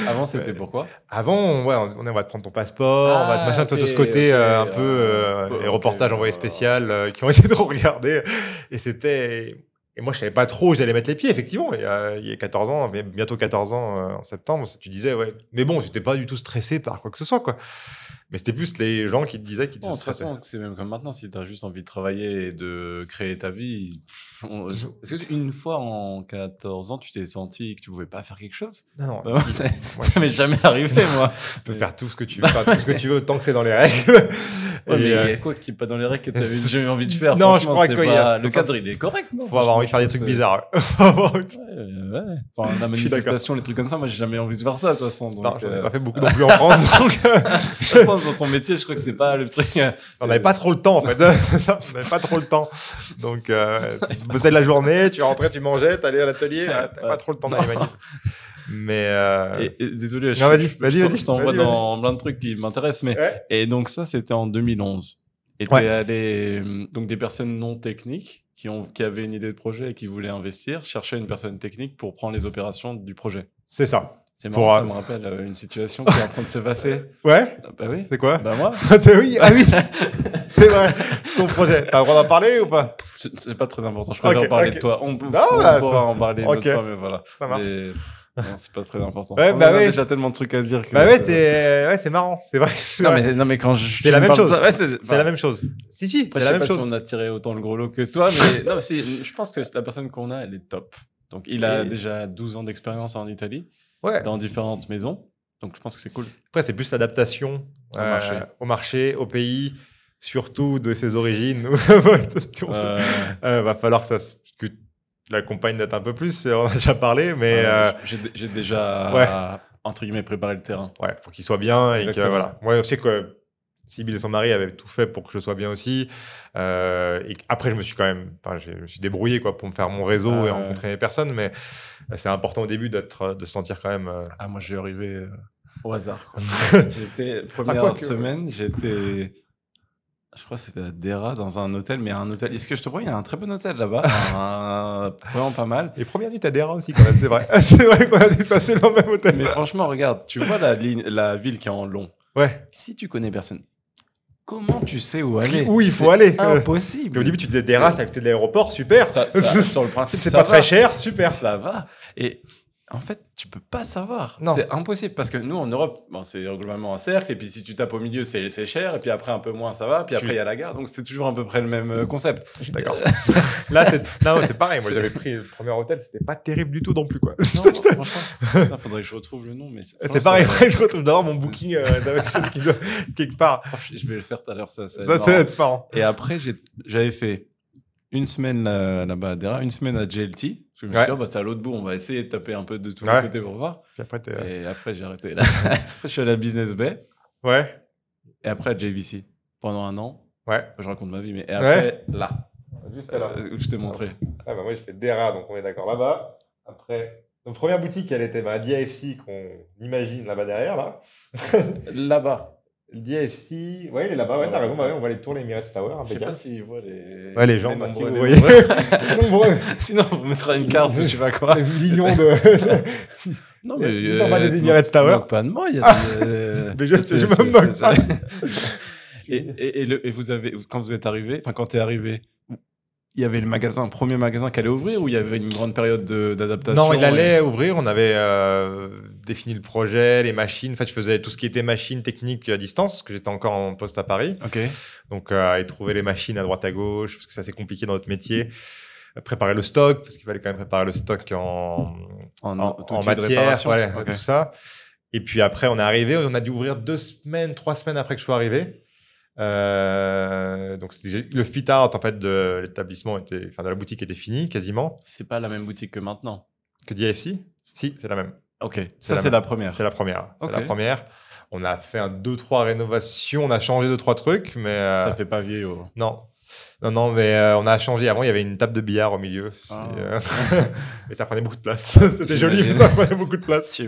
[SPEAKER 2] Avant, c'était pourquoi?
[SPEAKER 1] Avant, on va te prendre ton passeport, on va te machin, toi de ce côté un peu les reportages envoyés spécial qui ont été trop regardés. Et moi, je savais pas trop où j'allais mettre les pieds, effectivement. Il y a 14 ans, bientôt 14 ans en septembre, tu disais, ouais. Mais bon, j'étais pas du tout stressé par quoi que ce soit, quoi. Mais c'était plus les gens qui te disaient qu'ils étaient stressés.
[SPEAKER 2] De toute façon, c'est même comme maintenant, si tu as juste envie de travailler et de créer ta vie. Est-ce qu'une fois en 14 ans, tu t'es senti que tu pouvais pas faire quelque chose?
[SPEAKER 1] Non.
[SPEAKER 2] Ça m'est jamais arrivé, moi.
[SPEAKER 1] Tu peux faire tout ce que tu veux, tout ce que tu veux, tant que c'est dans les règles.
[SPEAKER 2] Ouais, mais il y a quoi qui est pas dans les règles que tu avais déjà eu envie de faire?
[SPEAKER 1] Non, je crois que
[SPEAKER 2] le cadre, il est correct.
[SPEAKER 1] Il faut avoir envie de faire des trucs bizarres.
[SPEAKER 2] Enfin, la manifestation, les trucs comme ça, moi, j'ai jamais envie de faire ça, de toute façon. Donc,
[SPEAKER 1] non, j'en ai pas fait beaucoup non plus en France. Donc,
[SPEAKER 2] je pense dans ton métier, je crois que c'est pas le truc.
[SPEAKER 1] On n'avait pas trop le temps, en fait. On n'avait pas trop le temps. Donc, tu bossais de la journée, tu rentrais, tu mangeais, tu allais à l'atelier, t'avais pas trop le temps d'aller manif. Mais
[SPEAKER 2] désolé,
[SPEAKER 1] vas-y,
[SPEAKER 2] je t'envoie dans plein de trucs qui m'intéressent. Mais...
[SPEAKER 1] Ouais.
[SPEAKER 2] Et donc, ça, c'était en 2011. Et t'es allé. Donc, des personnes non techniques qui avaient une idée de projet et qui voulaient investir cherchaient une personne technique pour prendre les opérations du projet.
[SPEAKER 1] C'est ça.
[SPEAKER 2] C'est marrant, ça me rappelle une situation qui est en train de se passer.
[SPEAKER 1] Ouais.
[SPEAKER 2] Bah oui.
[SPEAKER 1] C'est quoi?
[SPEAKER 2] Bah moi.
[SPEAKER 1] Oui, ah oui. C'est vrai. Ton projet. T'as le droit d'en parler ou pas?
[SPEAKER 2] C'est pas très important. Je préfère parler de toi. On pourra en parler une autre fois, mais voilà.
[SPEAKER 1] Ça marche.
[SPEAKER 2] Non, c'est pas très important.
[SPEAKER 1] Ouais,
[SPEAKER 2] on a déjà tellement de trucs à se dire.
[SPEAKER 1] Ouais, c'est marrant. C'est vrai.
[SPEAKER 2] Non, mais quand
[SPEAKER 1] c'est la même chose.
[SPEAKER 2] C'est
[SPEAKER 1] la même chose. Si, c'est la même chose.
[SPEAKER 2] Je sais pas si on a tiré autant le gros lot que toi, mais non, je pense que la personne qu'on a, elle est top. Donc, il a déjà 12 ans d'expérience en Italie, dans différentes maisons. Donc, je pense que c'est cool.
[SPEAKER 1] Après, c'est plus l'adaptation au marché, au pays, surtout de ses origines. Va falloir que l'accompagne d'être un peu plus, on a déjà parlé, mais...
[SPEAKER 2] j'ai déjà, entre guillemets, préparé le terrain.
[SPEAKER 1] Ouais, pour qu'il soit bien. Et que, voilà. Moi, je sais que Sybille et son mari avaient tout fait pour que je sois bien aussi. Et après, je me suis débrouillé pour me faire mon réseau et rencontrer les personnes, mais c'est important au début de se sentir quand même...
[SPEAKER 2] moi, j'ai arrivé au hasard. Première semaine, j'étais... Je crois que c'était à Dera, dans un hôtel, mais un hôtel. Est-ce que je te prends, il y a un très bon hôtel là-bas, vraiment pas mal.
[SPEAKER 1] Les premières nuits à Dera aussi, quand même, c'est vrai. C'est vrai qu'on a dû passer dans le même hôtel.
[SPEAKER 2] Mais franchement, regarde, tu vois la ville qui est en long.
[SPEAKER 1] Ouais.
[SPEAKER 2] Si tu connais personne, comment tu sais où aller?
[SPEAKER 1] Où il faut aller?
[SPEAKER 2] Impossible.
[SPEAKER 1] Au début, tu disais Dera, c'est à côté de l'aéroport, super.
[SPEAKER 2] Ça, sur le principe,
[SPEAKER 1] c'est pas très cher, super.
[SPEAKER 2] Ça va. Et en fait, tu peux pas savoir.
[SPEAKER 1] Non.
[SPEAKER 2] C'est impossible parce que nous, en Europe, c'est globalement un cercle. Et puis, si tu tapes au milieu, c'est cher. Et puis après, un peu moins, ça va. Puis après, il y a la gare. Donc, c'est toujours à peu près le même concept.
[SPEAKER 1] Je suis d'accord. Là, c'est pareil. Moi, j'avais pris le premier hôtel. C'était pas terrible du tout non plus, quoi.
[SPEAKER 2] Non, franchement. Faudrait que je retrouve le nom. Mais
[SPEAKER 1] c'est pareil. Après, je retrouve d'abord mon booking qui doit quelque part.
[SPEAKER 2] Je vais le faire tout à l'heure. Ça
[SPEAKER 1] va être marrant.
[SPEAKER 2] Et après, j'avais fait une semaine là-bas à Dera, une semaine à JLT. Je me suis dit, c'est à l'autre bout, on va essayer de taper un peu de tous les côtés pour voir. Et après, j'ai arrêté. Après, je suis allé à Business Bay.
[SPEAKER 1] Ouais.
[SPEAKER 2] Et après, à JVC. Pendant un an.
[SPEAKER 1] Ouais.
[SPEAKER 2] Je raconte ma vie, mais après, là.
[SPEAKER 1] Juste là.
[SPEAKER 2] Où je t'ai montré.
[SPEAKER 1] Moi, j'ai fait Dera, donc on est d'accord là-bas. Après, notre première boutique, elle était à DIFC, qu'on imagine là-bas derrière, là.
[SPEAKER 2] Là-bas.
[SPEAKER 1] Le DIFC, ouais, il est là-bas, t'as raison, on va aller tourner Emirates Tower.
[SPEAKER 2] Je sais pas s'ils voient les...
[SPEAKER 1] Ouais, les gens,
[SPEAKER 2] si
[SPEAKER 1] vous
[SPEAKER 2] voyez. Sinon, on vous mettra une carte ou je sais pas quoi.
[SPEAKER 1] Des millions de...
[SPEAKER 2] Non, mais...
[SPEAKER 1] Ils en bas des Emirates Tower.
[SPEAKER 2] Pas de moi, il y a
[SPEAKER 1] mais je me moque pas.
[SPEAKER 2] Et vous avez... Quand vous êtes arrivé, enfin, quand t'es arrivé... Il y avait le premier magasin qui allait ouvrir ou il y avait une grande période d'adaptation?
[SPEAKER 1] Non, il allait ouvrir. On avait défini le projet, les machines. En fait, je faisais tout ce qui était machines techniques à distance, parce que j'étais encore en poste à Paris.
[SPEAKER 2] Ok.
[SPEAKER 1] Donc, et trouver les machines à droite à gauche, parce que c'est assez compliqué dans notre métier. Préparer le stock, parce qu'il fallait quand même préparer le stock en matière, tout ça. Et puis après, on est arrivé. On a dû ouvrir 3 semaines après que je sois arrivé. Donc le fit out en fait de l'établissement de la boutique était fini quasiment.
[SPEAKER 2] C'est pas la même boutique que maintenant.
[SPEAKER 1] Que DIFC? Si, c'est la même.
[SPEAKER 2] Ok, c'est la première.
[SPEAKER 1] C'est la première. Okay. C'est la première. On a fait 2-3 rénovations, on a changé 2-3 trucs, mais ça
[SPEAKER 2] fait pas vieillot.
[SPEAKER 1] Non, mais on a changé. Avant, il y avait une table de billard au milieu. Mais ça prenait beaucoup de place. C'était joli, mais ça prenait beaucoup de place.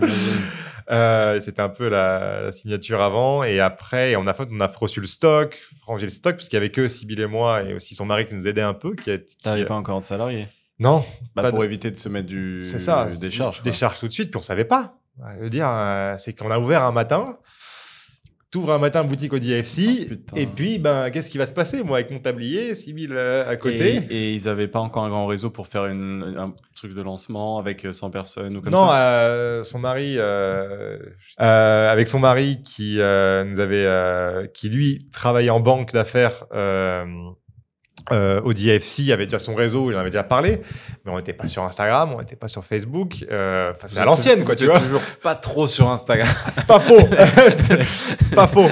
[SPEAKER 1] C'était un peu la signature avant. Et après, on a reçu le stock, rangé le stock, parce qu'il n'y avait que Sybille et moi, et aussi son mari qui nous aidait un peu.
[SPEAKER 2] T'avais pas encore de salariés?
[SPEAKER 1] Non.
[SPEAKER 2] Pour éviter de se mettre des charges.
[SPEAKER 1] Des charges tout de suite, puis on ne savait pas. Je veux dire, c'est qu'on a ouvert un matin. T'ouvres un matin boutique au DIFC, et puis qu'est-ce qui va se passer? Moi, avec mon tablier, Sybille à côté.
[SPEAKER 2] Et ils n'avaient pas encore un grand réseau pour faire un truc de lancement avec 100 personnes ou comme ça?
[SPEAKER 1] Non, son mari, avec son mari qui lui travaillait en banque d'affaires au DIFC, il avait déjà son réseau, il en avait déjà parlé, mais on n'était pas sur Instagram, on n'était pas sur Facebook. C'est à l'ancienne, quoi, tu vois.
[SPEAKER 2] Toujours pas trop sur Instagram.
[SPEAKER 1] C'est pas faux. C'est pas faux.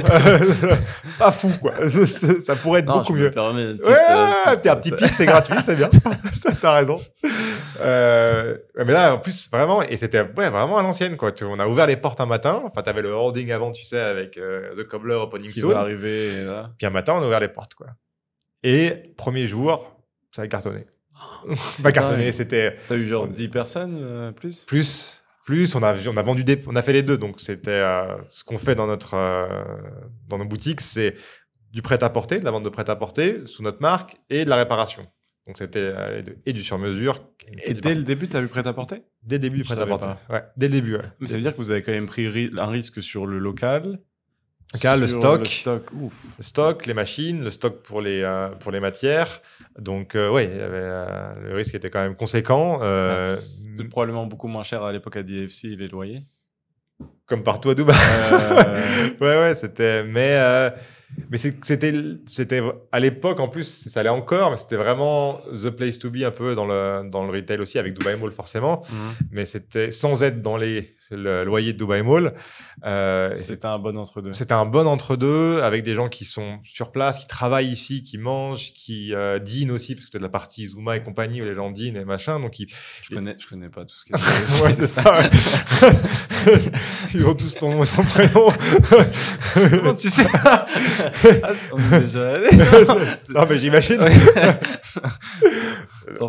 [SPEAKER 1] Pas fou, quoi. Ça pourrait être beaucoup mieux. T'es un petit pic, c'est gratuit, c'est bien. Ça, t'as raison. Mais là, en plus, vraiment, et c'était vraiment à l'ancienne, quoi. On a ouvert les portes un matin. Enfin, t'avais le hoarding avant, tu sais, avec The Cobbler Opening Soon.
[SPEAKER 2] Qui va arriver. Là.
[SPEAKER 1] Puis un matin, on a ouvert les portes, quoi. Et premier jour, ça a cartonné. Pas cartonné, c'était...
[SPEAKER 2] T'as eu genre 10 personnes plus,
[SPEAKER 1] on a vendu on a fait les deux. Donc c'était ce qu'on fait dans nos boutiques, c'est du prêt-à-porter, de la vente de prêt-à-porter sous notre marque et de la réparation. Donc c'était et du sur-mesure.
[SPEAKER 2] Et dès le début, tu as vu prêt-à-porter?
[SPEAKER 1] Dès le début,
[SPEAKER 2] Je savais
[SPEAKER 1] prêt-à-porter.
[SPEAKER 2] pas.
[SPEAKER 1] Ouais, dès le début, ouais.
[SPEAKER 2] Mais ça veut dire que vous avez quand même pris un risque sur le local.
[SPEAKER 1] Le
[SPEAKER 2] sur
[SPEAKER 1] stock.
[SPEAKER 2] Le stock, ouf.
[SPEAKER 1] Le stock, les machines, le stock pour les matières. Donc, oui, le risque était quand même conséquent.
[SPEAKER 2] C'était probablement beaucoup moins cher à l'époque à DFC, les loyers.
[SPEAKER 1] Comme partout à Dubaï. Ouais, c'était. Mais c'était à l'époque, en plus, ça allait encore, mais c'était vraiment the place to be un peu dans le retail aussi, avec Dubai Mall forcément. Mais c'était sans être dans le loyer de Dubai Mall.
[SPEAKER 2] C'était un bon entre-deux.
[SPEAKER 1] C'était un bon entre-deux avec des gens qui sont sur place, qui travaillent ici, qui mangent, qui dînent aussi, parce que tu as de la partie Zuma et compagnie où les gens dînent et machin. Donc
[SPEAKER 2] je connais pas tout ce qui est.
[SPEAKER 1] Ouais, c'est ça. Ouais. Ils ont tous ton nom et ton prénom.
[SPEAKER 2] Comment tu sais? On est déjà allé.
[SPEAKER 1] Non, mais j'imagine.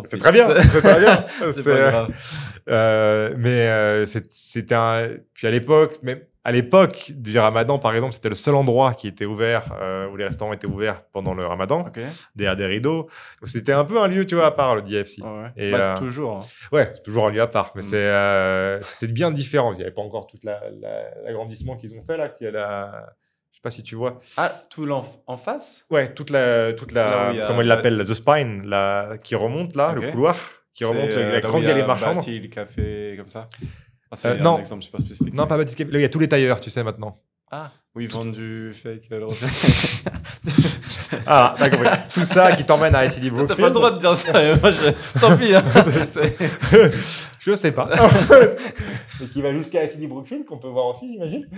[SPEAKER 1] C'est très bien. C'est très bien.
[SPEAKER 2] C'est pas grave.
[SPEAKER 1] C'était Puis à l'époque du Ramadan, par exemple, c'était le seul endroit qui était ouvert, où les restaurants étaient ouverts pendant le Ramadan, derrière des rideaux. Donc c'était un peu un lieu, tu vois, à part, le DFC.
[SPEAKER 2] Ouais.
[SPEAKER 1] Et,
[SPEAKER 2] toujours. Hein.
[SPEAKER 1] Ouais, c'est toujours un lieu à part, mais c'était bien différent. Il n'y avait pas encore tout l'agrandissement qu'ils ont fait là, je sais pas si tu vois.
[SPEAKER 2] Ah, tout en face?
[SPEAKER 1] Ouais, toute la comment ils l'appellent, the spine, qui remonte là, le couloir, qui remonte la grande galerie marchande.
[SPEAKER 2] Bâti, le café, comme ça. Ah, c'est
[SPEAKER 1] non.
[SPEAKER 2] Un exemple super spécifique.
[SPEAKER 1] Non, pas Bâti, le café. Là, il y a tous les tailleurs, tu sais, maintenant.
[SPEAKER 2] Ah, oui, ils vendent du fake.
[SPEAKER 1] Ah, t'as compris. Tout ça qui t'emmène à ICD Brookfield.
[SPEAKER 2] T'as pas le droit de dire ça, mais moi, tant pis. Hein.
[SPEAKER 1] Je sais pas. Et qui va jusqu'à ICD Brookfield, qu'on peut voir aussi, j'imagine.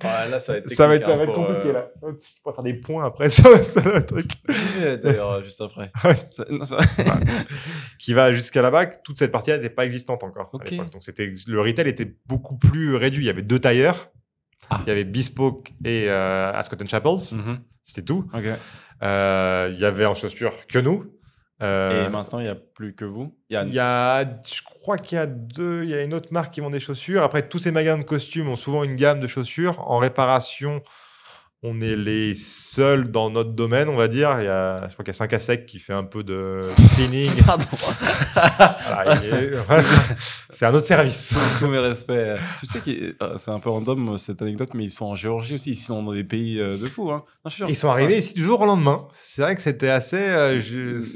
[SPEAKER 2] Là, ça va être,
[SPEAKER 1] ça va être compliqué, là. Tu pourras faire des points après sur le truc.
[SPEAKER 2] D'ailleurs, juste après.
[SPEAKER 1] Qui va jusqu'à là-bas. Toute cette partie-là n'était pas existante encore.
[SPEAKER 2] Okay.
[SPEAKER 1] À l'époque. Donc, le retail était beaucoup plus réduit. Il y avait 2 tailleurs. Il y avait Bespoke et Ascot Chapels. C'était tout.
[SPEAKER 2] Okay.
[SPEAKER 1] Il y avait en chaussures que nous.
[SPEAKER 2] Et maintenant, il n'y a plus que vous?
[SPEAKER 1] Je crois qu'il y a une autre marque qui vend des chaussures. Après, tous ces magasins de costumes ont souvent une gamme de chaussures. En réparation, on est les seuls dans notre domaine, on va dire. Je crois qu'il y a 5 à Sec qui fait un peu de cleaning.
[SPEAKER 2] Pardon.
[SPEAKER 1] Voilà, c'est un autre service.
[SPEAKER 2] Tous mes respects. Tu sais que c'est un peu random cette anecdote, mais ils sont en Géorgie aussi. Ils sont dans des pays de fous. Hein. Non, je suis sûr.
[SPEAKER 1] Ils sont arrivés ici du jour au lendemain. C'est vrai que c'était assez.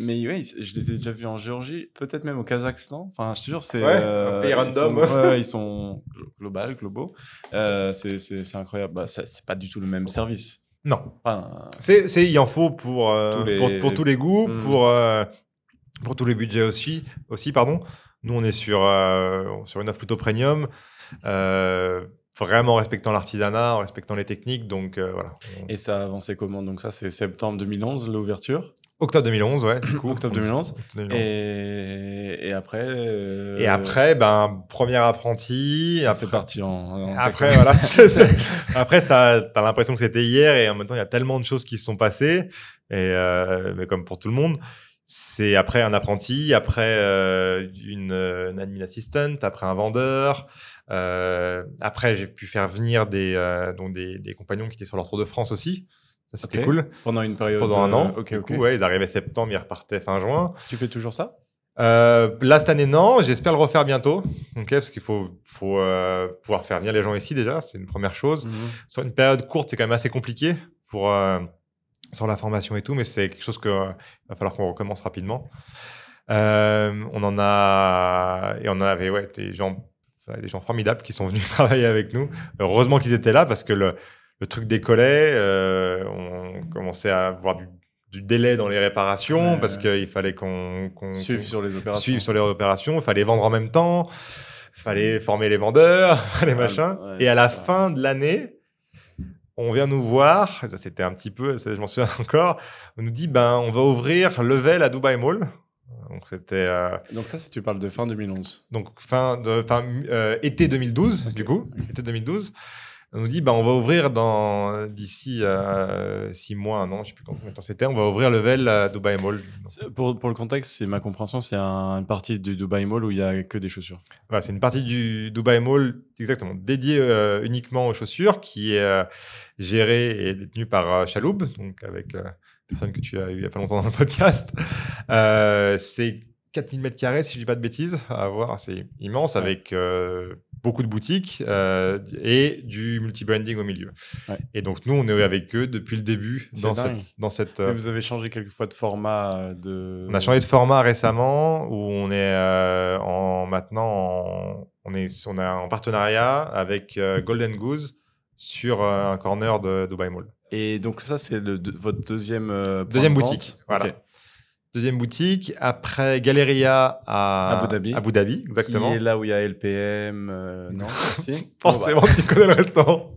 [SPEAKER 2] Mais ouais, je les ai déjà vus en Géorgie, peut-être même au Kazakhstan. Enfin, je te jure, c'est.
[SPEAKER 1] Un pays random.
[SPEAKER 2] Ils sont globaux. C'est incroyable. Bah, c'est pas du tout le même service.
[SPEAKER 1] Non.
[SPEAKER 2] Enfin,
[SPEAKER 1] il en faut pour tous les goûts, pour tous les budgets aussi, pardon. Nous, on est sur une offre plutôt premium, vraiment en respectant l'artisanat, en respectant les techniques. Donc, voilà.
[SPEAKER 2] Et ça a avancé comment? Donc ça, c'est septembre 2011, l'ouverture?
[SPEAKER 1] Octobre 2011, ouais. Du coup,
[SPEAKER 2] octobre 2011. Et après
[SPEAKER 1] Et après, premier apprenti.
[SPEAKER 2] C'est parti
[SPEAKER 1] après, voilà. Après, t'as l'impression que c'était hier et en même temps, il y a tellement de choses qui se sont passées. Mais comme pour tout le monde, c'est après un apprenti, après une admin assistant, après un vendeur. Après, j'ai pu faire venir des compagnons qui étaient sur leur Tour de France aussi. Ça, c'était cool.
[SPEAKER 2] Pendant une période.
[SPEAKER 1] Pendant un an.
[SPEAKER 2] Ok.
[SPEAKER 1] Ouais, ils arrivaient septembre, ils repartaient fin juin.
[SPEAKER 2] Tu fais toujours ça?
[SPEAKER 1] Là, cette année, non. J'espère le refaire bientôt. Parce qu'il faut pouvoir faire venir les gens ici déjà. C'est une première chose. Sur une période courte, c'est quand même assez compliqué sur la formation et tout, mais c'est quelque chose qu'il va falloir qu'on recommence rapidement. On avait des gens formidables qui sont venus travailler avec nous. Heureusement qu'ils étaient là parce que le truc décollait. On commençait à avoir du délai dans les réparations parce qu'il fallait qu'on
[SPEAKER 2] suive sur les opérations.
[SPEAKER 1] Il fallait vendre en même temps. Il fallait former les vendeurs, les machins. Et à la fin de l'année, on vient nous voir. Ça, c'était un petit peu, je m'en souviens encore. On nous dit, on va ouvrir Level à Dubai Mall. Donc, c'était.
[SPEAKER 2] Donc, ça, si tu parles de fin 2011.
[SPEAKER 1] Donc, été 2012, du coup. Été 2012. On nous dit, on va ouvrir d'ici 6 mois, un an, je ne sais plus combien de temps c'était, on va ouvrir Level à Dubai Mall.
[SPEAKER 2] Pour le contexte, c'est ma compréhension, c'est une partie du Dubai Mall où il n'y a que des chaussures.
[SPEAKER 1] Voilà, c'est une partie du Dubai Mall, exactement, dédiée uniquement aux chaussures, qui est gérée et détenue par Chaloub, donc avec personne que tu as eu il n'y a pas longtemps dans le podcast. C'est 4000 mètres carrés, si je ne dis pas de bêtises, à voir. C'est immense, avec beaucoup de boutiques et du multi-branding au milieu. Ouais. Et donc, nous, on est avec eux depuis le début dans cette.
[SPEAKER 2] Mais vous avez changé quelques fois de format
[SPEAKER 1] On a changé de format récemment, où on est maintenant on est en partenariat avec Golden Goose sur un corner de Dubai Mall.
[SPEAKER 2] Et donc ça, c'est votre deuxième
[SPEAKER 1] boutique. Voilà. Okay. Deuxième boutique, après Galeria à Abu Dhabi, exactement.
[SPEAKER 2] Qui est là où il y a LPM, non si
[SPEAKER 1] Forcément, tu connais le restaurant.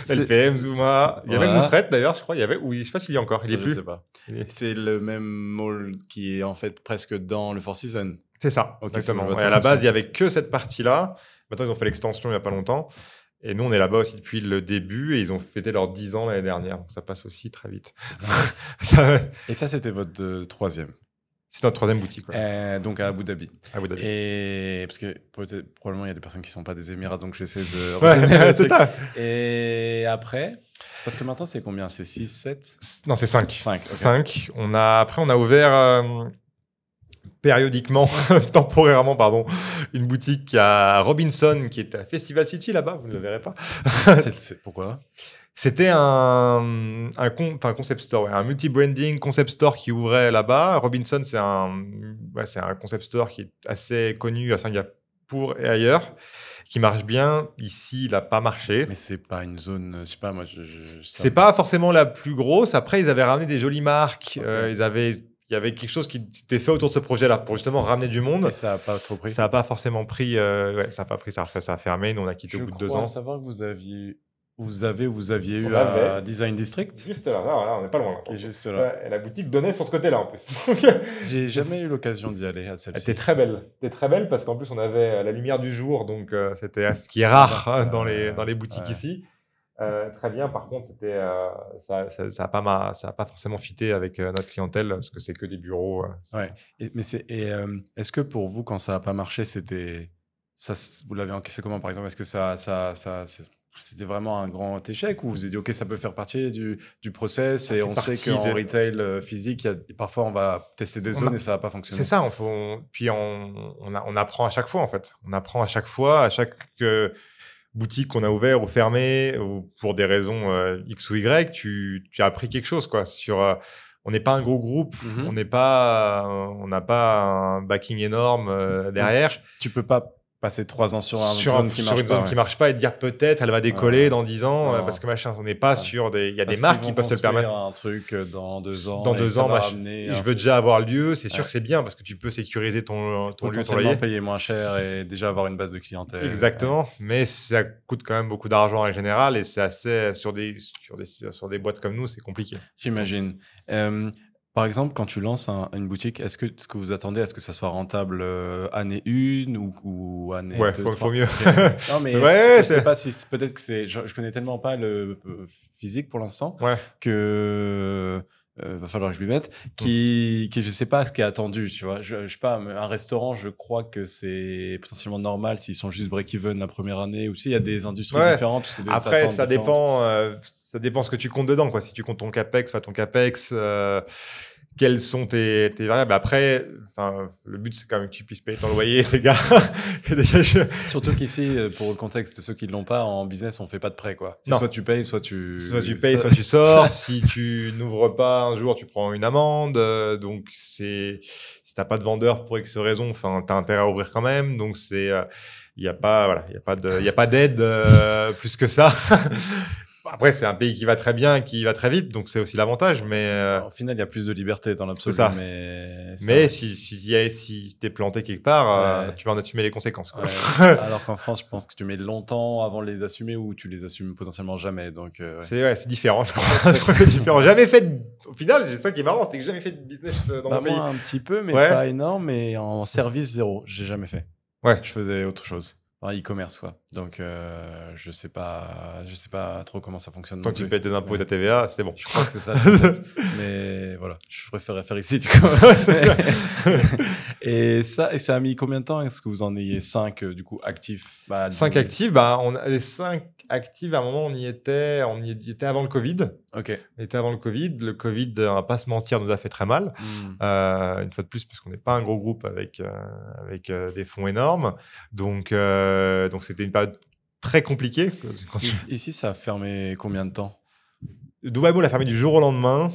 [SPEAKER 1] LPM, Zuma. Il y avait Mousserette d'ailleurs, je crois. Je ne sais pas s'il y a encore. Il y est plus.
[SPEAKER 2] Je sais pas. C'est le même mall qui est en fait presque dans le Four Seasons.
[SPEAKER 1] C'est ça, okay, exactement. À la base, il n'y avait que cette partie-là. Maintenant, ils ont fait l'extension il n'y a pas longtemps. Et nous, on est là-bas aussi depuis le début et ils ont fêté leurs 10 ans l'année dernière. Donc, ça passe aussi très vite.
[SPEAKER 2] Et ça, c'était votre troisième?
[SPEAKER 1] C'est notre troisième boutique.
[SPEAKER 2] Ouais. Donc, à Abu Dhabi.
[SPEAKER 1] Abu Dhabi.
[SPEAKER 2] Et parce que probablement, il y a des personnes qui ne sont pas des Émirats, donc j'essaie de...
[SPEAKER 1] Ouais, c'est ça.
[SPEAKER 2] Et après, parce que maintenant, c'est combien? C'est 6, 7?
[SPEAKER 1] Non, c'est 5.
[SPEAKER 2] 5. Okay.
[SPEAKER 1] 5. Après, on a ouvert... périodiquement, temporairement, pardon, une boutique à Robinson qui est à Festival City là-bas, vous ne le verrez pas.
[SPEAKER 2] Pourquoi?
[SPEAKER 1] C'était un concept store, un multi-branding concept store qui ouvrait là-bas. Robinson, c'est un concept store qui est assez connu à Singapour et ailleurs, qui marche bien. Ici, il n'a pas marché.
[SPEAKER 2] Mais c'est pas une zone, je sais pas, moi,
[SPEAKER 1] c'est pas forcément la plus grosse. Après, ils avaient ramené des jolies marques.
[SPEAKER 2] Okay.
[SPEAKER 1] Il y avait quelque chose qui était fait autour de ce projet-là pour justement ramener du monde.
[SPEAKER 2] Et ça n'a pas trop pris.
[SPEAKER 1] Ça n'a pas forcément pris. Ça n'a pas pris. Ça a fermé. Nous, on a quitté au bout de 2 ans.
[SPEAKER 2] Je crois savoir que vous aviez eu à Design District.
[SPEAKER 1] Juste là, on n'est pas loin.
[SPEAKER 2] Qui est juste là.
[SPEAKER 1] Ouais, et la boutique donnait sur ce côté-là en plus.
[SPEAKER 2] J'ai jamais eu l'occasion d'y aller à celle-ci.
[SPEAKER 1] Elle était très belle. Elle était très belle parce qu'en plus, on avait la lumière du jour. Donc, c'était ce qui est rare dans les boutiques ici. Très bien, par contre, ça n'a pas forcément fité avec notre clientèle parce que c'est que des bureaux.
[SPEAKER 2] Ouais. Est-ce que pour vous, quand ça n'a pas marché, vous l'avez encaissé comment, par exemple? Est-ce que c'était vraiment un grand échec ou vous avez dit ok, ça peut faire partie du process et on sait qu'en retail physique, parfois on va tester des zones et ça va pas fonctionner.
[SPEAKER 1] C'est ça, puis on apprend à chaque fois en fait. On apprend à chaque fois, à chaque boutique qu'on a ouvert ou fermé ou pour des raisons X ou Y, tu as appris quelque chose quoi. On n'est pas un gros groupe, on n'a pas un backing énorme derrière.
[SPEAKER 2] Tu peux pas passer 3 ans sur une zone
[SPEAKER 1] qui marche pas et dire peut-être elle va décoller dans 10 ans parce que machin, on n'est pas sur des. Il y a des marques qui peuvent se le permettre.
[SPEAKER 2] Un truc dans 2 ans.
[SPEAKER 1] Dans 2 ans, je veux déjà avoir lieu. C'est sûr que c'est bien parce que tu peux sécuriser ton lieu, ton loyer,
[SPEAKER 2] payer moins cher et déjà avoir une base de clientèle.
[SPEAKER 1] Exactement, mais ça coûte quand même beaucoup d'argent en général et c'est assez sur des boîtes comme nous, c'est compliqué.
[SPEAKER 2] J'imagine. Par exemple, quand tu lances une boutique, est-ce que vous attendez à ce que ça soit rentable année 1 ou année 2, 3?
[SPEAKER 1] Faut mieux.
[SPEAKER 2] Okay. Non, mais je sais pas si peut-être que c'est. Je connais tellement pas le physique pour l'instant que va falloir que je lui mette. Que je sais pas ce qui est attendu, tu vois. Je sais pas, un restaurant, je crois que c'est potentiellement normal s'ils sont juste break-even la première année ou s'il y a des industries différentes. Ou c'est des
[SPEAKER 1] après, ça dépend ce que tu comptes dedans, quoi. Si tu comptes ton capex, pas ton capex. Quelles sont tes variables? Après, le but, c'est quand même que tu puisses payer ton loyer, tes gars.
[SPEAKER 2] Surtout qu'ici, pour le contexte, ceux qui ne l'ont pas, en business, on ne fait pas de prêt, quoi. Soit tu payes, soit tu
[SPEAKER 1] sors. Si tu n'ouvres pas un jour, tu prends une amende. Donc, si tu n'as pas de vendeur pour X raison, tu as intérêt à ouvrir quand même. Donc, il n'y a pas d'aide plus que ça. Après, c'est un pays qui va très bien, qui va très vite, donc c'est aussi l'avantage. Mais
[SPEAKER 2] au final, il y a plus de liberté dans l'absolu.
[SPEAKER 1] C'est ça. Mais si t'es planté quelque part, tu vas en assumer les conséquences. Quoi.
[SPEAKER 2] Alors qu'en France, je pense que tu mets longtemps avant de les assumer ou tu les assumes potentiellement jamais. Donc,
[SPEAKER 1] c'est différent, je crois. Je crois que c'est différent. Jamais fait. Au final, c'est ça qui est marrant, c'est que j'ai jamais fait de business dans mon pays.
[SPEAKER 2] Moi, un petit peu, mais pas énorme. Mais en service, 0. J'ai jamais fait.
[SPEAKER 1] Ouais.
[SPEAKER 2] Je faisais autre chose. E-commerce, quoi. Donc, je sais pas trop comment ça fonctionne.
[SPEAKER 1] Tant que tu payes tes impôts et ta TVA, c'est bon.
[SPEAKER 2] Je crois que c'est ça. Mais voilà, je préférais faire ici, du coup. Et ça a mis combien de temps? Est-ce que vous en ayez 5, du coup, actifs?
[SPEAKER 1] 5 actifs, on a les 5 active, à un moment, on y était avant le Covid.
[SPEAKER 2] Ok.
[SPEAKER 1] On était avant le Covid. Le Covid, on va pas se mentir, nous a fait très mal. Une fois de plus, parce qu'on n'est pas un gros groupe avec des fonds énormes. Donc c'était une période très compliquée.
[SPEAKER 2] Ici, ça a fermé combien de temps?
[SPEAKER 1] Dubai Mall a fermé du jour au lendemain.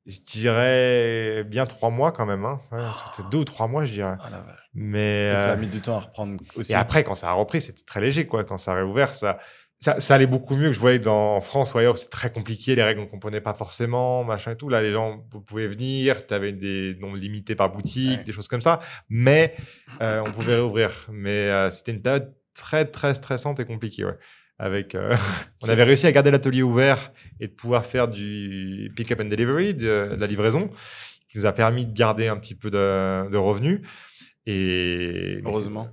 [SPEAKER 1] Je dirais bien 3 mois quand même. Hein. Ouais, c'était 2 ou 3 mois, je dirais.
[SPEAKER 2] Ah la vache.
[SPEAKER 1] Mais
[SPEAKER 2] Et ça a mis du temps à reprendre aussi.
[SPEAKER 1] et après, quand ça a repris, c'était très léger, quoi. Quand ça a réouvert, ça allait beaucoup mieux que je voyais en France ou ailleurs. C'est très compliqué, les règles, on ne comprenait pas forcément, machin et tout. Là, les gens pouvaient venir, tu avais des nombres limités par boutique, des choses comme ça. Mais on pouvait réouvrir. Mais c'était une période très, très stressante et compliquée, ouais. On avait réussi à garder l'atelier ouvert et de pouvoir faire du pick-up and delivery, de la livraison, qui nous a permis de garder un petit peu de revenus. Heureusement.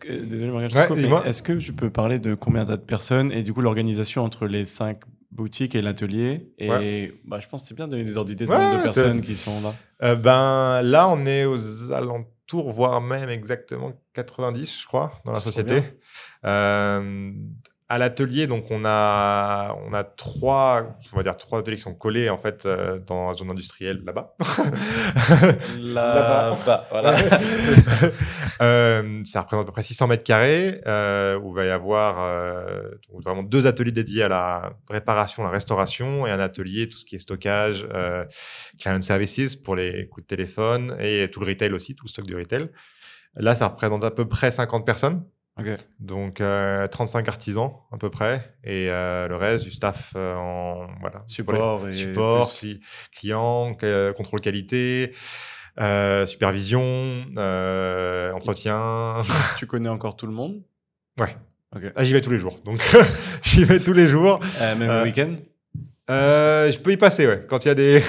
[SPEAKER 2] Désolé, Morgane, je te coupe, mais est-ce que tu peux parler de combien t'as de personnes et du coup l'organisation entre les 5 boutiques et l'atelier? Et je pense que c'est bien de donner des ordres d'idée de nombre de personnes qui sont là.
[SPEAKER 1] Là, on est aux alentours, voire même exactement 90, je crois, dans la société. À l'atelier, donc on a trois ateliers qui sont collés en fait dans la zone industrielle là-bas.
[SPEAKER 2] Là-bas, voilà.
[SPEAKER 1] Ça représente à peu près 600 mètres carrés où il va y avoir vraiment 2 ateliers dédiés à la réparation, la restauration et un atelier, tout ce qui est stockage, client services pour les coups de téléphone et tout le retail aussi, tout le stock du retail. Là, ça représente à peu près 50 personnes.
[SPEAKER 2] Okay.
[SPEAKER 1] Donc 35 artisans à peu près et le reste du staff
[SPEAKER 2] support,
[SPEAKER 1] client, contrôle qualité, supervision, entretien.
[SPEAKER 2] Tu connais encore tout le monde?
[SPEAKER 1] Ouais.
[SPEAKER 2] Okay.
[SPEAKER 1] J'y vais tous les jours, donc j'y vais tous les jours.
[SPEAKER 2] Même le week-end?
[SPEAKER 1] Je peux y passer, ouais. Quand il y a des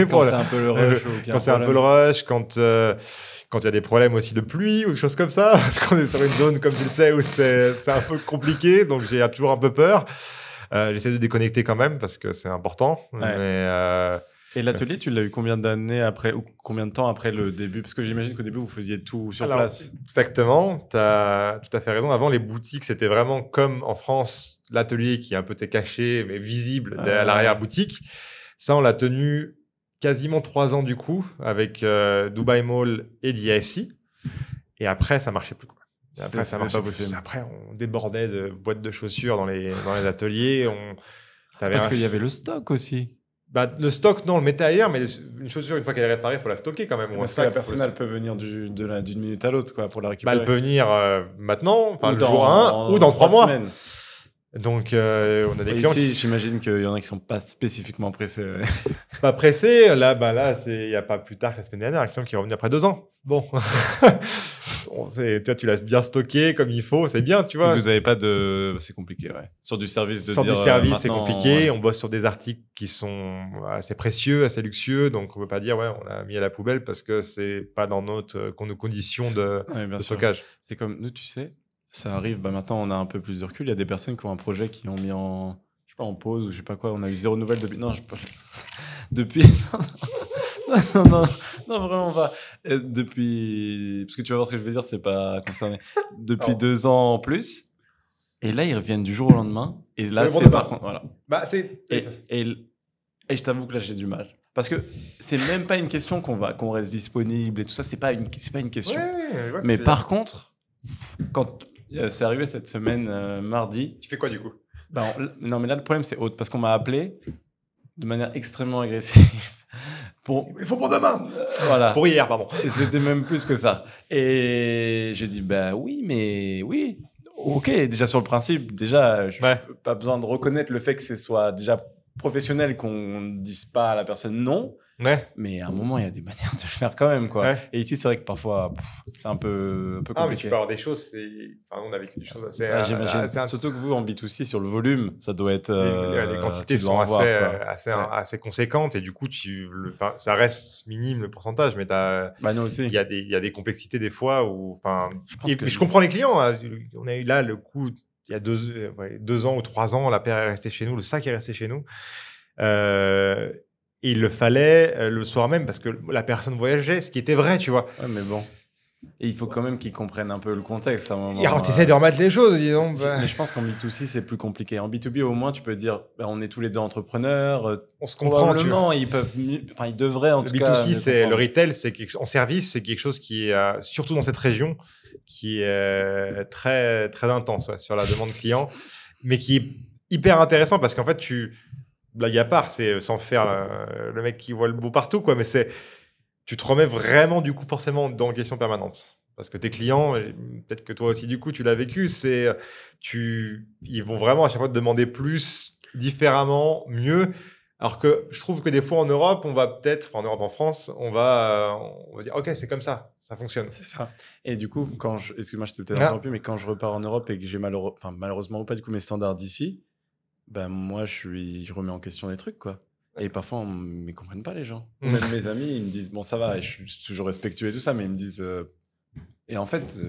[SPEAKER 1] problèmes.
[SPEAKER 2] Quand c'est un peu le rush.
[SPEAKER 1] Quand c'est un peu le rush, quand il y a des problèmes aussi de pluie ou des choses comme ça, parce qu'on est sur une zone, comme tu le sais, où c'est un peu compliqué, donc j'ai toujours un peu peur. J'essaie de déconnecter quand même, parce que c'est important.
[SPEAKER 2] Ouais.
[SPEAKER 1] Mais,
[SPEAKER 2] et l'atelier, tu l'as eu combien d'années après, ou combien de temps après le début? Parce que j'imagine qu'au début, vous faisiez tout sur place.
[SPEAKER 1] Exactement, tu as tout à fait raison. Avant, les boutiques, c'était vraiment comme en France, l'atelier qui est un peu caché, mais visible à l'arrière-boutique. Ça, on l'a tenu quasiment 3 ans du coup, avec Dubai Mall et DIFC. Et après, ça marchait plus, quoi. Après, ça marchait plus. Après, on débordait de boîtes de chaussures dans les ateliers.
[SPEAKER 2] Parce qu'il y avait le stock aussi.
[SPEAKER 1] Le stock, non, on le mettait ailleurs, mais une chaussure, une fois qu'elle est réparée, il faut la stocker quand même.
[SPEAKER 2] Parce que la personne, elle peut venir d'une minute à l'autre, quoi, pour la récupérer.
[SPEAKER 1] Elle peut venir maintenant, le jour 1, ou dans 3 mois. Semaines. Donc, on a des clients.
[SPEAKER 2] Ici, j'imagine qu'il y en a qui ne sont pas spécifiquement pressés.
[SPEAKER 1] Pas pressés. Là, il n'y a pas plus tard que la semaine dernière, un client qui est revenu après 2 ans. Bon. Tu l'as bien stocké comme il faut, c'est bien, tu vois.
[SPEAKER 2] Vous n'avez pas de... C'est compliqué, ouais. Sur du service,
[SPEAKER 1] c'est compliqué. Ouais. On bosse sur des articles qui sont assez précieux, assez luxueux. Donc, on ne peut pas dire, on l'a mis à la poubelle parce que ce n'est pas dans nos conditions de stockage.
[SPEAKER 2] C'est comme nous, tu sais. Ça arrive, maintenant on a un peu plus de recul. Il y a des personnes qui ont un projet qui ont mis en pause ou je sais pas quoi. On a eu 0 nouvelle depuis. Non, depuis. non, vraiment pas. Depuis. Parce que tu vas voir ce que je veux dire, c'est pas concerné. Depuis 2 ans en plus. Et là, ils reviennent du jour au lendemain. Et là, c'est par contre. Voilà. Et je t'avoue que là, j'ai du mal. Parce que c'est même pas une question qu'on reste disponible et tout ça. C'est pas une question.
[SPEAKER 1] Ouais,
[SPEAKER 2] mais par contre, quand. C'est arrivé cette semaine, mardi.
[SPEAKER 1] Tu fais quoi du coup?
[SPEAKER 2] Non, mais là, le problème, c'est autre. Parce qu'on m'a appelé de manière extrêmement agressive.
[SPEAKER 1] Il faut pour demain.
[SPEAKER 2] Voilà.
[SPEAKER 1] Pour hier, pardon.
[SPEAKER 2] Et c'était même plus que ça. Et j'ai dit, oui. Ok, déjà sur le principe, je n'ai pas besoin de reconnaître le fait que ce soit déjà professionnel, qu'on ne dise pas à la personne non.
[SPEAKER 1] Ouais.
[SPEAKER 2] Mais à un moment, il y a des manières de le faire quand même, quoi. Ouais. Et ici, c'est vrai que parfois, c'est un peu compliqué.
[SPEAKER 1] Ah, mais tu peux avoir des choses, on a vécu des choses assez...
[SPEAKER 2] j'imagine. Surtout que vous, en B2C, sur le volume, ça doit être...
[SPEAKER 1] les quantités sont assez conséquentes et du coup, ça reste minime le pourcentage, mais
[SPEAKER 2] nous aussi.
[SPEAKER 1] Il y a des complexités des fois où... Je comprends les clients. Hein. On a eu là le coup, il y a 2 ans ou 3 ans, la paire est restée chez nous, le sac est resté chez nous. Il le fallait le soir même parce que la personne voyageait, ce qui était vrai, tu vois.
[SPEAKER 2] Ouais, mais bon. Et il faut quand même qu'ils comprennent un peu le contexte à un moment.
[SPEAKER 3] Et alors, t'essaies de remettre les choses, disons.
[SPEAKER 2] Mais je pense qu'en B2C, c'est plus compliqué. En B2B, au moins, tu peux dire, on est tous les deux entrepreneurs.
[SPEAKER 1] On se comprend.
[SPEAKER 2] Probablement, ils devraient en tout cas.
[SPEAKER 1] Le B2C, c'est le retail, en service, c'est quelque chose qui est, surtout dans cette région, qui est très, très intense sur la demande client, mais qui est hyper intéressant parce qu'en fait, blague à part, c'est sans faire le mec qui voit le beau partout, quoi, mais tu te remets vraiment, du coup, forcément dans la question permanente. Parce que tes clients, peut-être que toi aussi, du coup, tu l'as vécu, ils vont vraiment à chaque fois te demander plus, différemment, mieux. Alors que je trouve que des fois en Europe, en France, on va dire, OK, c'est comme ça fonctionne.
[SPEAKER 2] C'est ça. Et du coup, excuse-moi, je t'ai peut-être interrompu, mais quand je repars en Europe et que j'ai malheureusement ou pas, du coup, mes standards d'ici, ben moi, je remets en question des trucs, quoi. Et parfois, on ne comprennent pas, les gens. Même mes amis, ils me disent, bon, ça va, et je suis toujours respectueux et tout ça, mais ils me disent... Et en fait,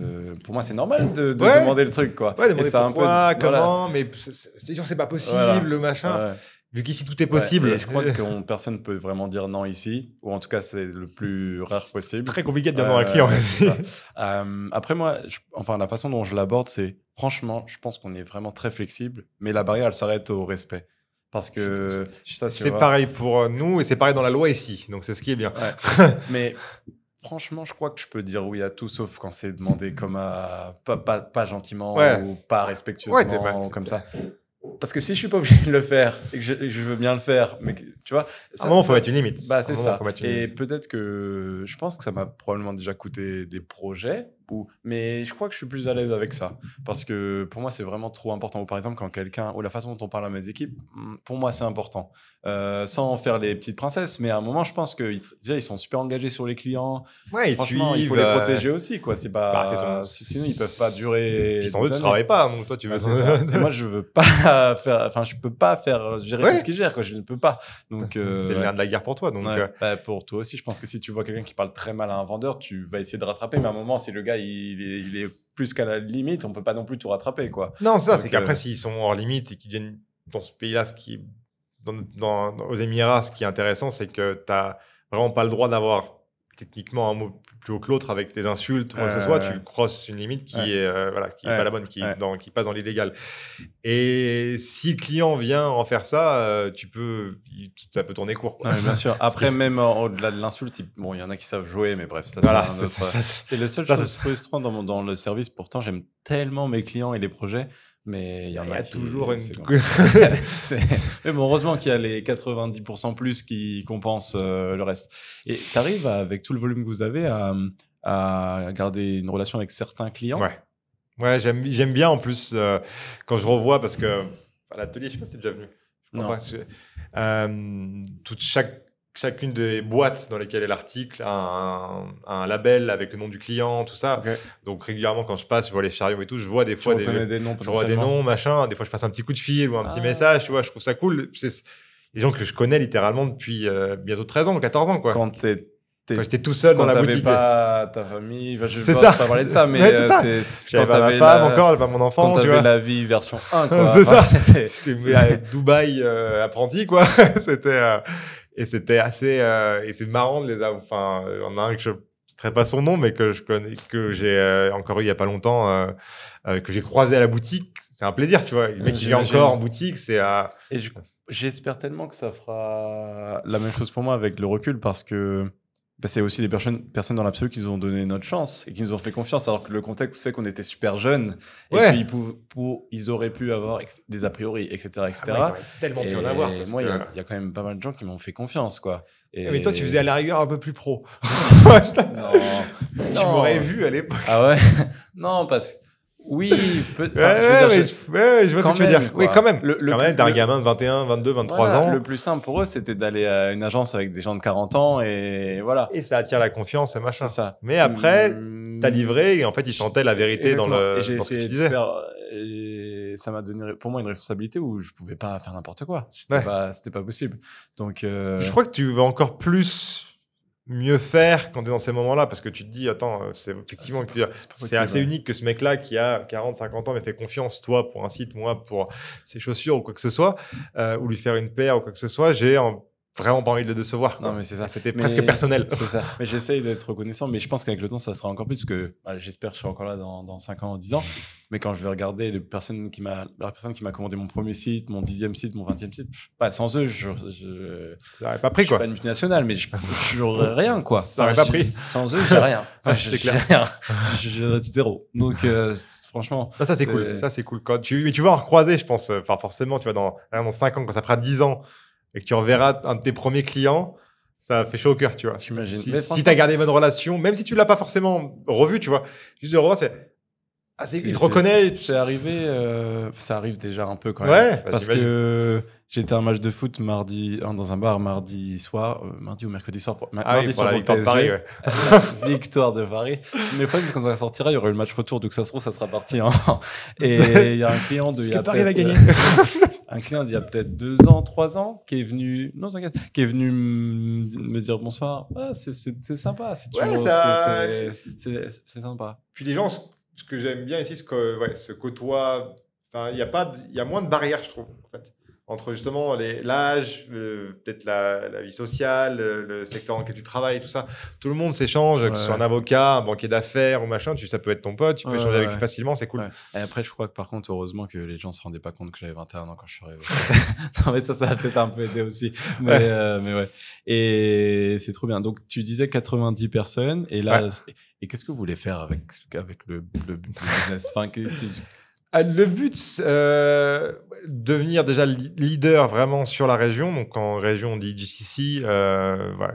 [SPEAKER 2] pour moi, c'est normal de demander le truc, quoi.
[SPEAKER 1] Ouais, demander pourquoi, comment,
[SPEAKER 2] voilà.
[SPEAKER 1] mais c'est pas possible, le machin.
[SPEAKER 2] Ouais.
[SPEAKER 1] Vu qu'ici, tout est possible.
[SPEAKER 2] Et je crois que personne ne peut vraiment dire non ici, ou en tout cas, c'est le plus rare possible.
[SPEAKER 1] Très compliqué de dire non à un client.
[SPEAKER 2] Après, moi, la façon dont je l'aborde, c'est, franchement, je pense qu'on est vraiment très flexible, mais la barrière, elle s'arrête au respect. Parce que
[SPEAKER 1] c'est pareil pour nous, et c'est pareil dans la loi ici. Donc, c'est ce qui est bien.
[SPEAKER 2] Ouais. Mais... Franchement, je crois que je peux dire oui à tout, sauf quand c'est demandé comme pas gentiment ou pas respectueusement ou comme ça. Parce que si je suis pas obligé de le faire et que je veux bien le faire, mais tu vois,
[SPEAKER 1] à un moment, il faut mettre une limite.
[SPEAKER 2] Bah, c'est ça. Et peut-être que je pense que ça m'a probablement déjà coûté des projets, mais je crois que je suis plus à l'aise avec ça. Parce que pour moi, c'est vraiment trop important. Ou par exemple, ou la façon dont on parle à mes équipes, pour moi, c'est important. Sans faire les petites princesses, mais à un moment, je pense que déjà, ils sont super engagés sur les clients.
[SPEAKER 1] Ouais,
[SPEAKER 2] franchement, il faut les protéger aussi, quoi. C'est pas, sinon, ils peuvent pas durer.
[SPEAKER 1] Puis sans eux, tu travailles pas, donc toi, tu veux.
[SPEAKER 2] Et moi, je veux pas je peux pas gérer tout ce qu'ils gèrent, quoi. Je ne peux pas. Donc,
[SPEAKER 1] c'est le nerf de la guerre pour toi. Donc,
[SPEAKER 2] pour toi aussi, je pense que si tu vois quelqu'un qui parle très mal à un vendeur, tu vas essayer de rattraper, mais à un moment, si le gars il est plus qu'à la limite, on peut pas non plus tout rattraper, quoi.
[SPEAKER 1] Non, c'est ça. C'est qu'après, s'ils sont hors limite et qu'ils viennent dans ce pays-là, aux Émirats, ce qui est intéressant, c'est que tu n'as vraiment pas le droit d'avoir techniquement un mot plus haut que l'autre avec des insultes ou quoi que ce soit. Tu crosses une limite qui est pas la bonne, qui passe dans l'illégal. Et si le client vient en faire ça, ça peut tourner court, quoi.
[SPEAKER 2] Ouais, bien sûr. Après, même au-delà de l'insulte, il y en a qui savent jouer, mais bref, c'est le seul chose frustrant dans le service. Pourtant, j'aime tellement mes clients et les projets. Mais il y a
[SPEAKER 1] toujours une...
[SPEAKER 2] Mais bon, heureusement qu'il y a les 90% plus qui compensent le reste. Et tu arrives, avec tout le volume que vous avez, à garder une relation avec certains clients?
[SPEAKER 1] Ouais, j'aime bien en plus quand je revois, parce que à l'atelier, je sais pas si t'es déjà venu. Chacune des boîtes dans lesquelles est l'article a un label avec le nom du client, tout ça.
[SPEAKER 2] Okay.
[SPEAKER 1] Donc régulièrement, quand je passe, je vois les chariots et tout, je vois des fois
[SPEAKER 2] des noms,
[SPEAKER 1] je vois des noms, machin. Des fois, je passe un petit coup de fil ou un petit message, tu vois. Je trouve ça cool. C'est des gens que je connais littéralement depuis bientôt 13 ans, 14 ans, quoi.
[SPEAKER 2] Quand
[SPEAKER 1] j'étais tout seul dans la boutique.
[SPEAKER 2] Quand t'avais pas ta famille, je
[SPEAKER 1] vais
[SPEAKER 2] pas parler de ça, mais
[SPEAKER 1] c'est quand t'avais ma femme encore, pas mon enfant,
[SPEAKER 2] quand t'avais la vie version 1, quoi.
[SPEAKER 1] C'est ça. C'était Dubaï apprenti, quoi. Et c'était assez... et c'est marrant de les avoir... Enfin, il y en a un que je ne citerai pas son nom, mais que je connais, que j'ai encore eu il n'y a pas longtemps, que j'ai croisé à la boutique. C'est un plaisir, tu vois. Le mec qui vient encore en boutique, c'est...
[SPEAKER 2] Et j'espère tellement que ça fera la même chose pour moi avec le recul, parce que c'est aussi des personnes dans l'absolu qui nous ont donné notre chance et qui nous ont fait confiance, alors que le contexte fait qu'on était super jeunes. Et puis, ils auraient pu avoir des a priori, etc. etc.
[SPEAKER 1] Ils auraient tellement pu en avoir.
[SPEAKER 2] Moi, il y a quand même pas mal de gens qui m'ont fait confiance, quoi.
[SPEAKER 1] Mais toi, tu faisais à la rigueur un peu plus pro.
[SPEAKER 2] Non.
[SPEAKER 1] Tu m'aurais vu à l'époque.
[SPEAKER 2] Ah ouais? Non, parce que... Oui,
[SPEAKER 1] je vois ce que tu veux dire. Oui, quand même. Quand même, d'un gamin de 21, 22, 23 ans.
[SPEAKER 2] Le plus simple pour eux, c'était d'aller à une agence avec des gens de 40 ans et voilà.
[SPEAKER 1] Et ça attire la confiance et machin.
[SPEAKER 2] C'est ça.
[SPEAKER 1] Mais après, t'as livré et en fait, ils sentaient la vérité
[SPEAKER 2] et j'ai essayé de faire... Et ça m'a donné pour moi une responsabilité où je pouvais pas faire n'importe quoi. C'était pas possible. Donc,
[SPEAKER 1] je crois que tu veux encore plus mieux faire quand tu es dans ces moments-là, parce que tu te dis, attends, c'est effectivement c'est assez unique que ce mec-là qui a 40, 50 ans m'a fait confiance, toi pour un site, moi pour ses chaussures ou quoi que ce soit, ou lui faire une paire ou quoi que ce soit, j'ai vraiment pas envie de le décevoir. Quoi.
[SPEAKER 2] Non, mais c'est ça.
[SPEAKER 1] C'était
[SPEAKER 2] Mais
[SPEAKER 1] presque personnel.
[SPEAKER 2] C'est ça. Mais j'essaye d'être reconnaissant, mais je pense qu'avec le temps, ça sera encore plus, parce que j'espère que je serai encore là dans 5 ans, 10 ans. Mais quand je vais regarder la personne qui m'a commandé mon premier site, mon 10e site, mon 20e site, sans eux,
[SPEAKER 1] Ça n'aurait pas pris,
[SPEAKER 2] je suis
[SPEAKER 1] quoi.
[SPEAKER 2] pas une multinationale, mais j'aurais rien, quoi.
[SPEAKER 1] Ça n'aurait pas pris.
[SPEAKER 2] Sans eux, j'ai rien.
[SPEAKER 1] C'est
[SPEAKER 2] j'ai
[SPEAKER 1] clair.
[SPEAKER 2] rien. J'ai zéro. Donc, franchement.
[SPEAKER 1] Ça, c'est cool. Ça, c'est cool. Mais tu vas en recroiser, je pense. Enfin, forcément, tu vois, dans 5 ans, quand ça fera 10 ans et que tu reverras un de tes premiers clients, ça fait chaud au cœur, tu vois.
[SPEAKER 2] J'imagine.
[SPEAKER 1] Si tu as gardé bonne relation, même si tu l'as pas forcément revu, tu vois, juste de revoir, tu fais. Ah, il te reconnaît.
[SPEAKER 2] C'est arrivé, ça arrive déjà un peu quand même.
[SPEAKER 1] Ouais,
[SPEAKER 2] parce que j'étais à un match de foot dans un bar mardi soir, mardi ou mercredi soir. Mardi
[SPEAKER 1] pour la
[SPEAKER 2] pour
[SPEAKER 1] victoire de
[SPEAKER 2] PSG.
[SPEAKER 1] Paris, ouais.
[SPEAKER 2] La victoire de Paris. Mais le problème, quand ça sortira, il y aura eu le match retour, donc ça se trouve, ça sera parti. Hein. Et il y a un client
[SPEAKER 3] Parce que Paris va gagner.
[SPEAKER 2] Un client d'il y a peut-être 2 ans, 3 ans, qui est venu, qui est venu me dire bonsoir. Ah, c'est sympa, c'est toujours, c'est sympa.
[SPEAKER 1] Puis les gens, ce que j'aime bien ici, c'est que se côtoient. Enfin, il y a moins de barrières, je trouve, en fait, entre justement l'âge, peut-être la vie sociale, le secteur dans lequel tu travailles, tout ça. Tout le monde s'échange, que ce soit un avocat, un banquier d'affaires ou machin. Ça peut être ton pote, tu peux échanger avec lui facilement, c'est cool.
[SPEAKER 2] Ouais. Et après, je crois que par contre, heureusement que les gens se rendaient pas compte que j'avais 21 ans quand je suis arrivé. Non, mais ça va peut-être un peu aider aussi. Mais ouais. Et c'est trop bien. Donc, tu disais 90 personnes. Et là, et qu'est-ce que vous voulez faire avec le business? Enfin,
[SPEAKER 1] le but, devenir déjà leader vraiment sur la région. Donc, en région, on dit GCC,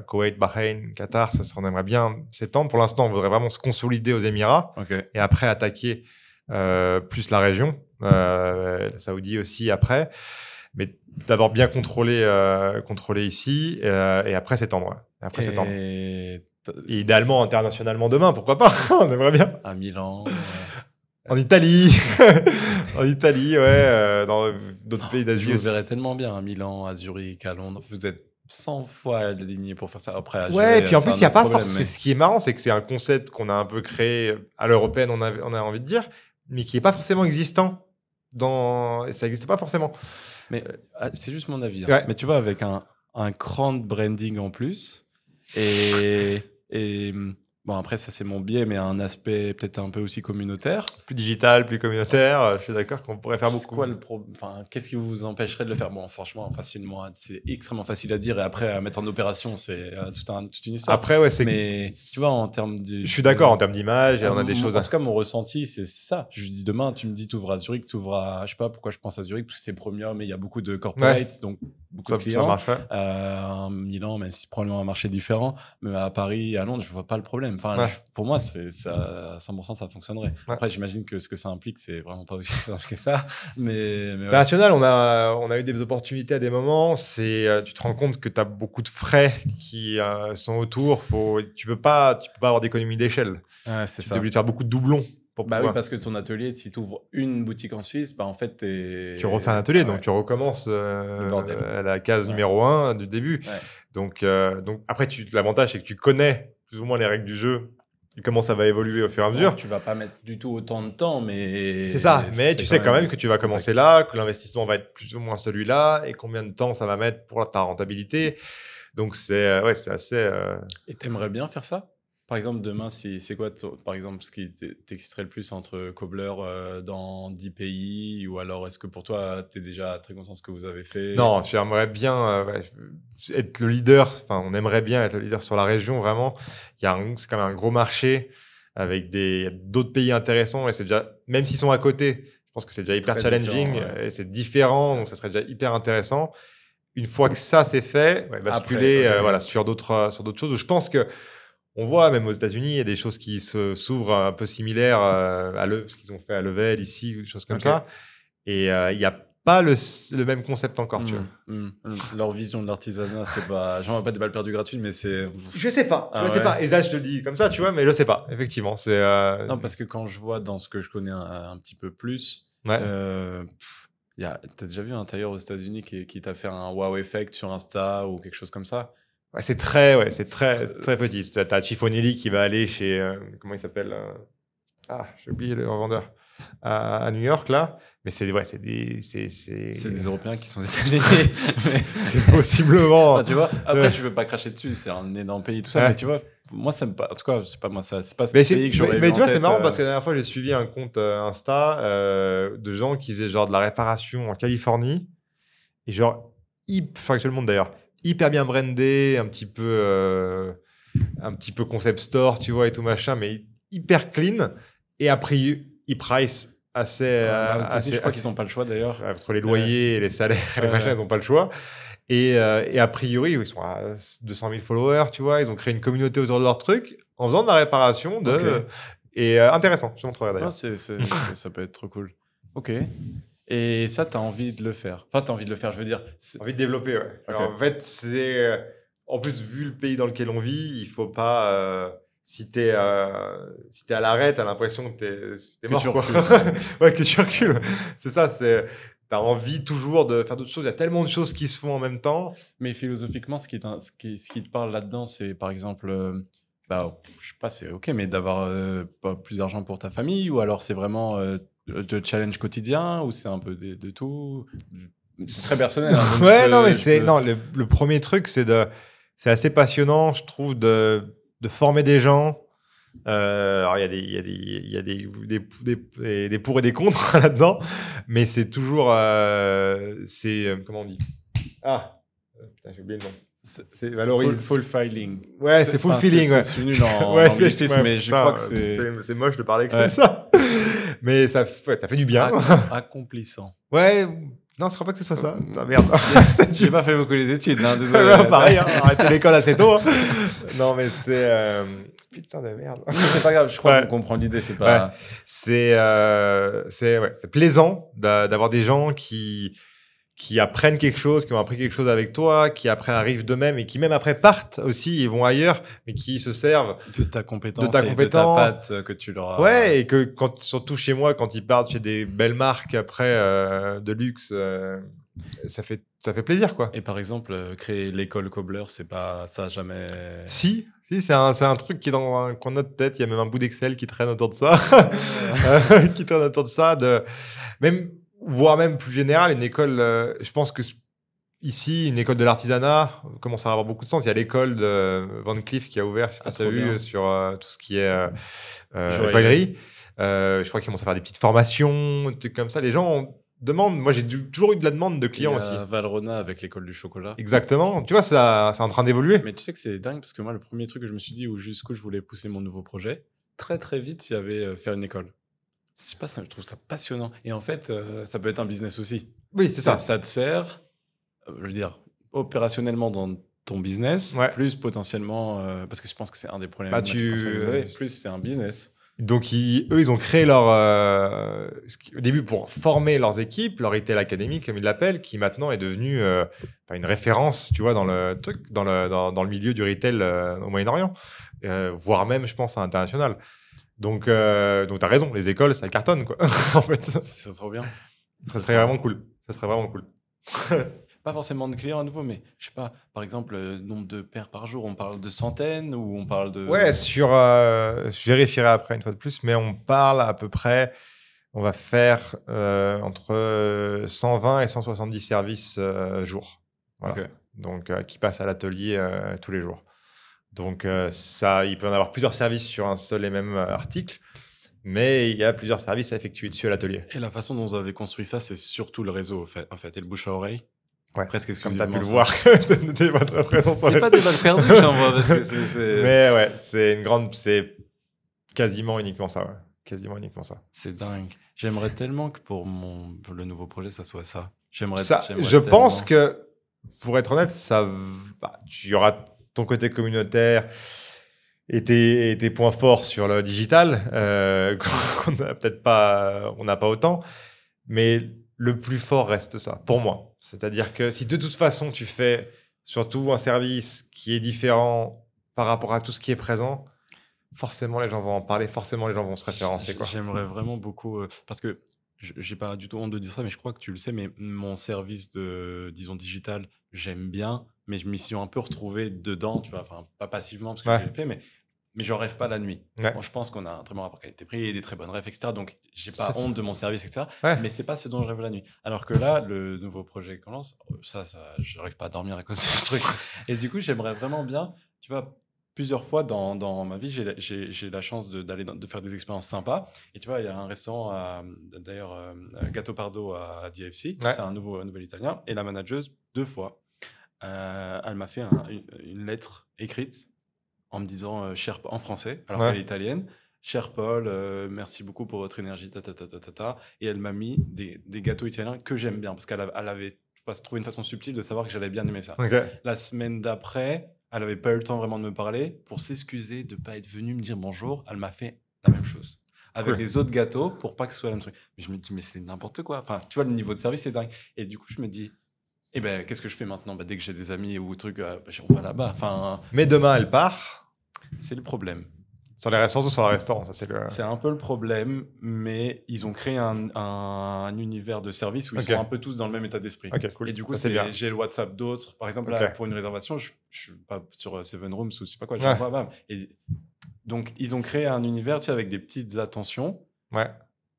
[SPEAKER 1] Koweït, Bahreïn, Qatar, ça on aimerait bien s'étendre. Pour l'instant, on voudrait vraiment se consolider aux Émirats et après attaquer plus la région, la Saoudie aussi après. Mais d'abord bien contrôler ici et après s'étendre. Et idéalement internationalement demain, pourquoi pas. On aimerait bien.
[SPEAKER 2] À Milan.
[SPEAKER 1] En Italie, dans d'autres pays d'Asie.
[SPEAKER 2] Je vous verrais tellement bien à Milan, à Zurich, à Londres. Vous êtes 100 fois aligné pour faire ça. Après,
[SPEAKER 1] et puis en plus, il n'y a pas forcément. Ce qui est marrant, c'est que c'est un concept qu'on a un peu créé à l'européenne, on a envie de dire, mais qui n'est pas forcément existant. Ça n'existe pas forcément.
[SPEAKER 2] Mais c'est juste mon avis. Hein. Mais tu vois, avec un grand branding en plus, et bon, après, ça, c'est mon biais, mais un aspect peut-être un peu aussi communautaire.
[SPEAKER 1] Plus digital, plus communautaire. Je suis d'accord qu'on pourrait faire beaucoup.
[SPEAKER 2] Qu'est-ce qui vous empêcherait de le faire? Bon, franchement, facilement, c'est extrêmement facile à dire. Et après, à mettre en opération, c'est toute une histoire.
[SPEAKER 1] Après, c'est...
[SPEAKER 2] Mais tu vois, en termes de...
[SPEAKER 1] Je suis d'accord, en termes d'image, on a des choses...
[SPEAKER 2] En tout cas, mon ressenti, c'est ça. Je dis demain, tu me dis, tu ouvres à Zurich, tu ouvres à... Je sais pas pourquoi je pense à Zurich, parce que c'est premium, mais il y a beaucoup de corporates, donc beaucoup de clients.
[SPEAKER 1] Ça marche,
[SPEAKER 2] Milan, même si probablement un marché différent, mais à Paris, à Londres, je vois pas le problème. Enfin, pour moi, ça, à 100%, ça fonctionnerait. Après, j'imagine que ce que ça implique, c'est vraiment pas aussi simple que ça. Mais
[SPEAKER 1] international, on a eu des opportunités à des moments. Tu te rends compte que tu as beaucoup de frais qui sont autour. Tu peux pas avoir d'économie d'échelle.
[SPEAKER 2] C'est ça.
[SPEAKER 1] Tu es obligé de faire beaucoup de doublons.
[SPEAKER 2] Oui, parce que ton atelier, si tu ouvres une boutique en Suisse, en fait,
[SPEAKER 1] tu refais un atelier, donc tu recommences à la case numéro 1 du début. Donc après, l'avantage, c'est que tu connais plus ou moins les règles du jeu et comment ça va évoluer au fur et à mesure.
[SPEAKER 2] Tu vas pas mettre du tout autant de temps, mais...
[SPEAKER 1] C'est ça, mais tu sais quand même que tu vas commencer là, que l'investissement va être plus ou moins celui-là, et combien de temps ça va mettre pour ta rentabilité. Donc c'est assez...
[SPEAKER 2] Et t'aimerais bien faire ça? Par exemple, demain, c'est quoi, par exemple, ce qui t'exciterait le plus entre Cobbler dans 10 pays? Ou alors, est-ce que pour toi, tu es déjà très content de ce que vous avez fait? Non,
[SPEAKER 1] j'aimerais bien être le leader. Enfin, on aimerait bien être le leader sur la région, vraiment. C'est quand même un gros marché avec d'autres pays intéressants. Et c'est déjà, même s'ils sont à côté, je pense que c'est déjà hyper challenging et c'est différent. Donc, ça serait déjà hyper intéressant. Une fois que ça, c'est fait, basculer sur d'autres choses où je pense que on voit, même aux États-Unis, il y a des choses qui s'ouvrent un peu similaires à ce qu'ils ont fait à Level, ici, des choses comme ça. Et il n'y a pas le même concept encore, tu vois.
[SPEAKER 2] Leur vision de l'artisanat, c'est pas... J'en vois pas des balles perdues gratuites, mais c'est...
[SPEAKER 1] Je sais pas, je sais pas. Et là, je te le dis comme ça, tu vois, mais je sais pas, effectivement.
[SPEAKER 2] Non, parce que quand je vois dans ce que je connais un petit peu plus... T'as déjà vu un tailleur aux États-Unis qui t'a fait un wow effect sur Insta ou quelque chose comme ça?
[SPEAKER 1] C'est très petit. T'as Chiffonelli qui va aller chez... comment il s'appelle j'ai oublié le revendeur. à New York, là. Mais c'est
[SPEAKER 2] des Européens qui sont aux États-Unis.
[SPEAKER 1] c'est possiblement.
[SPEAKER 2] Ah, tu vois, après, je veux pas cracher dessus, c'est un énorme pays, tout ça, mais tu vois, moi, ça me pas. En tout cas, c'est pas moi, c'est pas ce pays que j'aurais eu
[SPEAKER 1] mais
[SPEAKER 2] en
[SPEAKER 1] tu vois, c'est
[SPEAKER 2] tête,
[SPEAKER 1] marrant parce que la dernière fois, j'ai suivi un compte Insta de gens qui faisaient genre de la réparation en Californie. Et genre, enfin, tout le monde d'ailleurs, hyper bien brandé, un petit peu concept store, tu vois, et tout machin, mais hyper clean. Et après, ils price assez.
[SPEAKER 2] je crois qu'ils n'ont pas le choix d'ailleurs.
[SPEAKER 1] Entre les loyers et les salaires et les machins, ils n'ont pas le choix. Et a priori, ils sont à 200 000 followers, tu vois, ils ont créé une communauté autour de leur truc en faisant de la réparation. Et intéressant, je te montrerai d'ailleurs.
[SPEAKER 2] Ça peut être trop cool. Ok. Et ça, tu as envie de le faire. Enfin, tu as envie de le faire, je veux dire.
[SPEAKER 1] Envie de développer, ouais.
[SPEAKER 2] Okay.
[SPEAKER 1] Alors, en fait, c'est. En plus, vu le pays dans lequel on vit, il faut pas. Si t'es à l'arrêt, t'as l'impression que t'es mort, quoi. Ouais, que tu recules. C'est ça, t'as envie toujours de faire d'autres choses. Il y a tellement de choses qui se font en même temps.
[SPEAKER 2] Mais philosophiquement, ce qui te parle là-dedans, c'est par exemple. Je sais pas, c'est ok, mais d'avoir plus d'argent pour ta famille, ou alors c'est vraiment le challenge quotidien, ou c'est un peu de tout. C'est très personnel. Hein,
[SPEAKER 1] ouais, non, mais le premier truc, c'est assez passionnant, je trouve, de former des gens. Alors, il y a des pour et des contre là-dedans, mais c'est toujours. Comment on dit? Putain, j'ai oublié le nom.
[SPEAKER 2] C'est valorise. Fulfilling.
[SPEAKER 1] Ouais, c'est fulfilling. Ouais.
[SPEAKER 2] C'est nul en anglicisme, mais je crois que
[SPEAKER 1] c'est moche de parler comme ça. Mais ça fait du bien.
[SPEAKER 2] Accomplissant.
[SPEAKER 1] Ouais. Non, je crois pas que ce soit ça. Putain, merde.
[SPEAKER 2] J'ai pas fait beaucoup les études, hein, désolé.
[SPEAKER 1] Pareil, hein, arrêtez l'école assez tôt. Hein. Non, mais c'est... Putain de merde.
[SPEAKER 2] C'est pas grave, je crois qu'on comprend l'idée. C'est pas...
[SPEAKER 1] Ouais. C'est plaisant d'avoir des gens qui apprennent quelque chose, qui ont appris quelque chose avec toi, qui après arrivent d'eux-mêmes et qui même après partent aussi et vont ailleurs, mais qui se servent
[SPEAKER 2] de ta compétence, et de ta patte que tu leur as...
[SPEAKER 1] Ouais, et que surtout chez moi, quand ils partent chez des belles marques après de luxe, ça fait plaisir, quoi.
[SPEAKER 2] Et par exemple, créer l'école Cobbler, c'est pas ça, jamais...
[SPEAKER 1] Si, c'est un truc qui est dans un coin de notre tête. Il y a même un bout d'Excel qui traîne autour de ça. Qui traîne autour de ça. Voire même plus général, une école, je pense que ici, une école de l'artisanat commence à avoir beaucoup de sens. Il y a l'école de Van Cleef qui a ouvert, je sais pas si tu as vu, sur tout ce qui est joaillerie. Je crois qu'ils commencent à faire des petites formations, des trucs comme ça. Les gens demandent. Moi, j'ai toujours eu de la demande de clients aussi.
[SPEAKER 2] Valrhona avec l'école du chocolat.
[SPEAKER 1] Exactement. Tu vois, c'est en train d'évoluer.
[SPEAKER 2] Mais tu sais que c'est dingue parce que moi, le premier truc que je me suis dit où jusqu'où je voulais pousser mon nouveau projet, très très vite, il y avait faire une école. Je sais pas, je trouve ça passionnant. Et en fait, ça peut être un business aussi.
[SPEAKER 1] Oui, c'est ça.
[SPEAKER 2] Ça te sert, je veux dire, opérationnellement dans ton business, plus potentiellement, parce que je pense que c'est un des problèmes que vous avez, plus c'est un business.
[SPEAKER 1] Donc, eux, ils ont créé leur... au début, pour former leurs équipes, leur Retail Academy, comme ils l'appellent, qui maintenant est devenue une référence, tu vois, dans le milieu du retail au Moyen-Orient, voire même, je pense, à l'international. Donc tu as raison, les écoles, ça cartonne, quoi. En fait,
[SPEAKER 2] ça serait trop bien.
[SPEAKER 1] Ça serait vraiment cool.
[SPEAKER 2] Pas forcément de clients à nouveau, mais je sais pas, par exemple, nombre de paires par jour, on parle de centaines ou on parle de...
[SPEAKER 1] Ouais, je vérifierai après une fois de plus, mais on parle à peu près, on va faire entre 120 et 170 services jour. Voilà. Okay. Donc, qui passent à l'atelier tous les jours. Donc, il peut y en avoir plusieurs services sur un seul et même article, mais il y a plusieurs services à effectuer dessus à l'atelier.
[SPEAKER 2] Et la façon dont vous avez construit ça, c'est surtout le réseau, en fait, et le bouche à oreille.
[SPEAKER 1] Ouais,
[SPEAKER 2] presque exclusivement.
[SPEAKER 1] Comme tu as pu le voir, c'était votre présence.
[SPEAKER 2] C'est pas des balles perdues, j'en vois. Parce que
[SPEAKER 1] mais ouais, c'est quasiment uniquement ça. Ouais. Quasiment uniquement ça.
[SPEAKER 2] C'est dingue. J'aimerais tellement que pour le nouveau projet, ça soit ça.
[SPEAKER 1] Je pense que, pour être honnête, tu auras ton côté communautaire et tes points forts sur le digital, qu'on n'a peut-être pas, on n'a pas autant, mais le plus fort reste ça, pour moi. C'est-à-dire que si de toute façon tu fais surtout un service qui est différent par rapport à tout ce qui est présent, forcément les gens vont en parler, forcément les gens vont se référencer.
[SPEAKER 2] J'aimerais vraiment beaucoup, parce que j'ai pas du tout honte de dire ça, mais je crois que tu le sais, mais mon service disons digital, j'aime bien, mais je m'y suis un peu retrouvé dedans, tu vois, enfin pas passivement parce que j'ai fait, mais mais j'en rêve pas la nuit.
[SPEAKER 1] Ouais.
[SPEAKER 2] Bon, je pense qu'on a un très bon rapport qualité-prix, des très bonnes refs, etc. Donc, j'ai pas
[SPEAKER 1] C'est-
[SPEAKER 2] honte de mon service, etc.
[SPEAKER 1] Ouais.
[SPEAKER 2] Mais c'est pas ce dont je rêve la nuit. Alors que là, le nouveau projet qu'on lance, je n'arrive pas à dormir à cause de ce truc. Et du coup, j'aimerais vraiment bien, tu vois, plusieurs fois dans ma vie, j'ai la chance de faire des expériences sympas. Et tu vois, il y a un restaurant, d'ailleurs, Gâteau Pardo à DFC.
[SPEAKER 1] Ouais.
[SPEAKER 2] C'est un nouvel italien. Et la manageuse, 2 fois, elle m'a fait une lettre écrite en me disant en français, alors
[SPEAKER 1] Ouais.
[SPEAKER 2] qu'elle est italienne. Cher Paul, merci beaucoup pour votre énergie, Et elle m'a mis des gâteaux italiens que j'aime bien, parce qu'elle avait trouvé une façon subtile de savoir que j'allais bien aimer ça.
[SPEAKER 1] Ok.
[SPEAKER 2] La semaine d'après, elle n'avait pas eu le temps vraiment de me parler. Pour s'excuser de ne pas être venue me dire bonjour, elle m'a fait la même chose. Avec
[SPEAKER 1] Cool.
[SPEAKER 2] les autres gâteaux, pour pas que ce soit le même truc. Mais je me dis, mais c'est n'importe quoi. Enfin, tu vois, le niveau de service est dingue. Et du coup, je me dis, eh ben, qu'est-ce que je fais maintenant? Dès que j'ai des amis ou trucs, on va là-bas. Enfin,
[SPEAKER 1] Mais demain, elle part
[SPEAKER 2] c'est le problème.
[SPEAKER 1] sur les restaurants ou sur le restaurant. Ça, c'est le.
[SPEAKER 2] C'est un peu le problème, mais ils ont créé un univers de service où ils
[SPEAKER 1] Ok.
[SPEAKER 2] sont un peu tous dans le même état d'esprit.
[SPEAKER 1] Ok, cool.
[SPEAKER 2] Et du coup,
[SPEAKER 1] Ça, c'est bien.
[SPEAKER 2] j'ai le WhatsApp d'autres. Par exemple,
[SPEAKER 1] Ok.
[SPEAKER 2] là, pour une réservation, je suis pas sur Seven Rooms ou je sais pas quoi.
[SPEAKER 1] Ouais.
[SPEAKER 2] J'envoie, bam. Et donc, ils ont créé un univers, tu sais, avec des petites attentions
[SPEAKER 1] Ouais.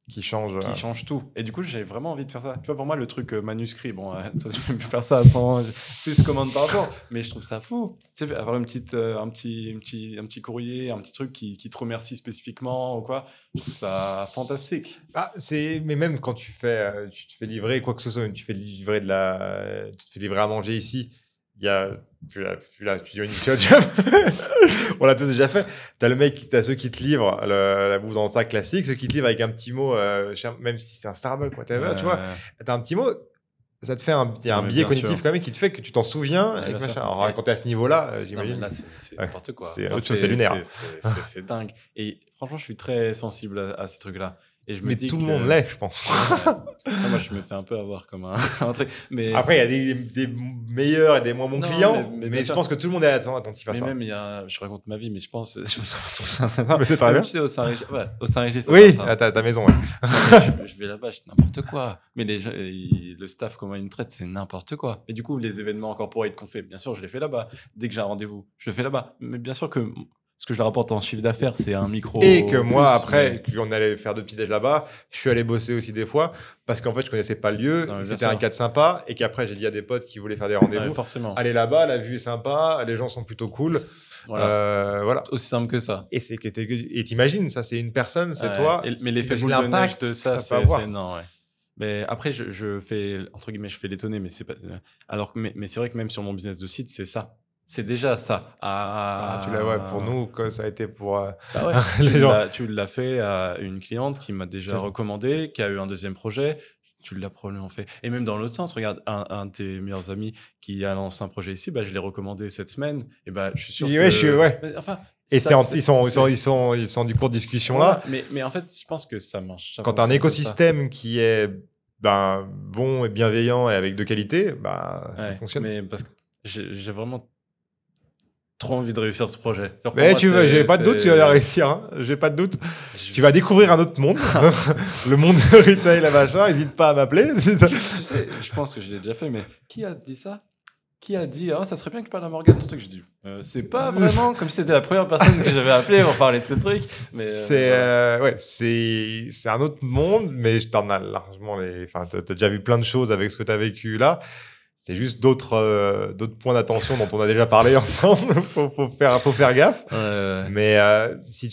[SPEAKER 1] Qui change.
[SPEAKER 2] qui changent tout. Et du coup, j'ai vraiment envie de faire ça. Tu vois, pour moi, le truc manuscrit, bon, toi, tu peux faire ça sans plus commande par rapport, mais je trouve ça fou. Tu sais, avoir un petit courrier, un petit truc qui te remercie spécifiquement ou quoi, je trouve ça fantastique.
[SPEAKER 1] Ah, mais même quand tu te fais livrer quoi que ce soit, tu te fais livrer à manger ici, il y a, tu dis on l'a tous déjà fait. T'as ceux qui te livrent la bouffe dans le sac classique, ceux qui te livrent avec un petit mot, même si c'est un Starbucks, whatever, tu vois, t'as un petit mot. Ça te fait il y a un
[SPEAKER 2] Mais
[SPEAKER 1] biais
[SPEAKER 2] bien
[SPEAKER 1] cognitif
[SPEAKER 2] sûr.
[SPEAKER 1] quand même qui te fait que tu t'en souviens.
[SPEAKER 2] Ouais,
[SPEAKER 1] et
[SPEAKER 2] bien
[SPEAKER 1] machin.
[SPEAKER 2] sûr.
[SPEAKER 1] Alors, quand t'es à ce niveau-là,
[SPEAKER 2] Non, mais
[SPEAKER 1] j'imagine.
[SPEAKER 2] là, c'est
[SPEAKER 1] Ouais.
[SPEAKER 2] n'importe quoi.
[SPEAKER 1] C'est
[SPEAKER 2] Enfin,
[SPEAKER 1] autre chose, c'est lunaire.
[SPEAKER 2] C'est dingue. Et franchement, je suis très sensible à ces trucs-là. Et je me
[SPEAKER 1] Mais
[SPEAKER 2] dis
[SPEAKER 1] tout le
[SPEAKER 2] que-
[SPEAKER 1] monde l'est, je pense.
[SPEAKER 2] Ouais. Moi, je me fais un peu avoir comme un truc. Mais,
[SPEAKER 1] Après, il y a des meilleurs et des moins bons
[SPEAKER 2] Non,
[SPEAKER 1] clients,
[SPEAKER 2] mais
[SPEAKER 1] mais
[SPEAKER 2] bien
[SPEAKER 1] je
[SPEAKER 2] sûr.
[SPEAKER 1] pense que tout le monde est attentif à
[SPEAKER 2] mais
[SPEAKER 1] ça.
[SPEAKER 2] même, je raconte ma vie, mais je pense, je trouve ça.
[SPEAKER 1] Mais c'est très
[SPEAKER 2] Même,
[SPEAKER 1] bien.
[SPEAKER 2] tu sais, au Saint-Régis.
[SPEAKER 1] Oui, à ta maison. Ouais.
[SPEAKER 2] Je vais là-bas, c'est n'importe quoi. Mais les gens, le staff, comment ils me traitent, c'est n'importe quoi. Et du coup, les événements corporate qu'on fait, bien sûr, je les fais là-bas. Dès que j'ai un rendez-vous, je le fais là-bas. Mais bien sûr que ce que je leur rapporte en chiffre d'affaires, c'est un micro.
[SPEAKER 1] Et que moi,
[SPEAKER 2] plus,
[SPEAKER 1] après, qu'on allait faire de petits déj là-bas, je suis allé bosser aussi des fois parce qu'en fait, je connaissais pas le lieu,
[SPEAKER 2] Non, mais bien
[SPEAKER 1] c'était un
[SPEAKER 2] sûr.
[SPEAKER 1] cadre sympa et qu'après, j'ai dit à des potes qui voulaient faire des
[SPEAKER 2] Ouais,
[SPEAKER 1] rendez-vous.
[SPEAKER 2] forcément.
[SPEAKER 1] Allez là-bas, la vue est sympa, les gens sont plutôt cool.
[SPEAKER 2] Voilà.
[SPEAKER 1] Voilà.
[SPEAKER 2] Aussi simple que ça.
[SPEAKER 1] Et t'imagines, ça, c'est une personne, c'est
[SPEAKER 2] Ouais.
[SPEAKER 1] toi.
[SPEAKER 2] Mais l'effet
[SPEAKER 1] T'imagines
[SPEAKER 2] boule de neige
[SPEAKER 1] l'impact
[SPEAKER 2] de
[SPEAKER 1] que
[SPEAKER 2] ça,
[SPEAKER 1] peut
[SPEAKER 2] c'est
[SPEAKER 1] avoir.
[SPEAKER 2] énorme. Ouais. Mais après, je fais, entre guillemets, je fais l'étonner, mais c'est pas. Mais c'est vrai que même sur mon business de site, c'est ça. C'est déjà ça.
[SPEAKER 1] Tu l'as, ouais, pour nous, que ça a été pour.
[SPEAKER 2] Bah ouais,
[SPEAKER 1] Les gens.
[SPEAKER 2] tu l'as fait à une cliente qui m'a déjà recommandé, qui a eu un deuxième projet. Tu l'as probablement fait. Et même dans l'autre sens, regarde, un de tes meilleurs amis qui a lancé un projet ici, bah, je l'ai recommandé cette semaine. Et bah, je suis sûr que.
[SPEAKER 1] Ouais.
[SPEAKER 2] Mais, enfin,
[SPEAKER 1] Et
[SPEAKER 2] ça,
[SPEAKER 1] ils sont du cours de discussion là.
[SPEAKER 2] Voilà. Mais en fait, je pense que ça marche. Ça
[SPEAKER 1] Quand tu as un
[SPEAKER 2] fonctionne comme ça.
[SPEAKER 1] écosystème qui est bon et bienveillant et avec de qualité, ça
[SPEAKER 2] Ouais,
[SPEAKER 1] fonctionne.
[SPEAKER 2] Mais parce que j'ai vraiment trop envie de réussir ce projet. Genre, pour
[SPEAKER 1] Mais
[SPEAKER 2] moi,
[SPEAKER 1] j'ai pas de doute, tu vas y réussir. Hein. J'ai pas de doute. Tu vas découvrir un autre monde, le monde de retail, la machin. N'hésite pas à m'appeler.
[SPEAKER 2] Tu sais, je pense que je l'ai déjà fait, mais qui a dit ça? Qui a dit ça serait bien que je parle à Morgane, ton truc? J'ai dit c'est pas vraiment comme si c'était la première personne que j'avais appelée pour parler de ce truc. Mais
[SPEAKER 1] c'est un autre monde, mais je t'en as largement Enfin, t'as déjà vu plein de choses avec ce que t'as vécu là. C'est juste d'autres points d'attention dont on a déjà parlé ensemble. faut faire gaffe. Mais si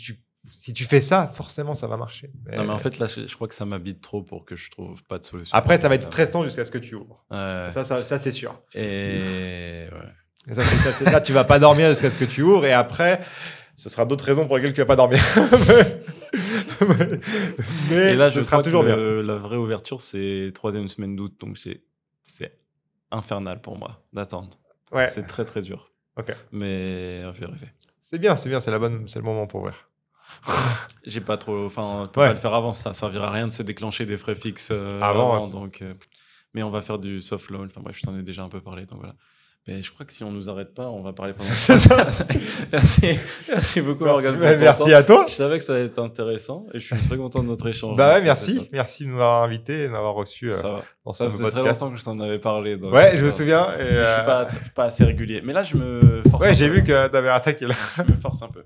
[SPEAKER 1] tu fais ça, forcément, ça va marcher.
[SPEAKER 2] Non, mais en fait, là, je crois que ça m'habite trop pour que je trouve pas de solution.
[SPEAKER 1] Après, ça va être stressant jusqu'à ce que tu ouvres.
[SPEAKER 2] Ouais.
[SPEAKER 1] Ça c'est sûr.
[SPEAKER 2] Et
[SPEAKER 1] Et ça, tu vas pas dormir jusqu'à ce que tu ouvres. Et après, ce sera d'autres raisons pour lesquelles tu vas pas dormir. mais
[SPEAKER 2] Et là,
[SPEAKER 1] ce
[SPEAKER 2] je
[SPEAKER 1] sera
[SPEAKER 2] crois
[SPEAKER 1] toujours
[SPEAKER 2] que
[SPEAKER 1] bien.
[SPEAKER 2] la vraie ouverture, c'est 3e semaine d'août. Donc, c'est infernal pour moi d'attendre.
[SPEAKER 1] Ouais.
[SPEAKER 2] C'est très, très dur.
[SPEAKER 1] Ok.
[SPEAKER 2] Mais on fait.
[SPEAKER 1] C'est bien, c'est le moment pour ouvrir.
[SPEAKER 2] J'ai pas trop. Enfin, on peut pas le faire avant. Ça servira à rien de se déclencher des frais fixes avant. Donc, mais on va faire du soft launch. Enfin bref, je t'en ai déjà un peu parlé. Donc voilà. Mais je crois que si on nous arrête pas, on va parler pendant.
[SPEAKER 1] C'est ça.
[SPEAKER 2] Merci beaucoup, Morgane. pour ton
[SPEAKER 1] Merci
[SPEAKER 2] temps.
[SPEAKER 1] à toi.
[SPEAKER 2] Je savais que ça allait être intéressant et je suis très content de notre échange.
[SPEAKER 1] Bah ouais, merci de m'avoir invité et de m'avoir reçu
[SPEAKER 2] Ça va.
[SPEAKER 1] dans ce
[SPEAKER 2] Ça faisait très
[SPEAKER 1] podcast.
[SPEAKER 2] longtemps que je t'en avais parlé. Donc,
[SPEAKER 1] Ouais, je me souviens. Et
[SPEAKER 2] mais je suis pas assez régulier. Mais là, je me force.
[SPEAKER 1] Ouais,
[SPEAKER 2] un
[SPEAKER 1] j'ai
[SPEAKER 2] peu.
[SPEAKER 1] vu que t'avais attaqué là.
[SPEAKER 2] Je me force un peu.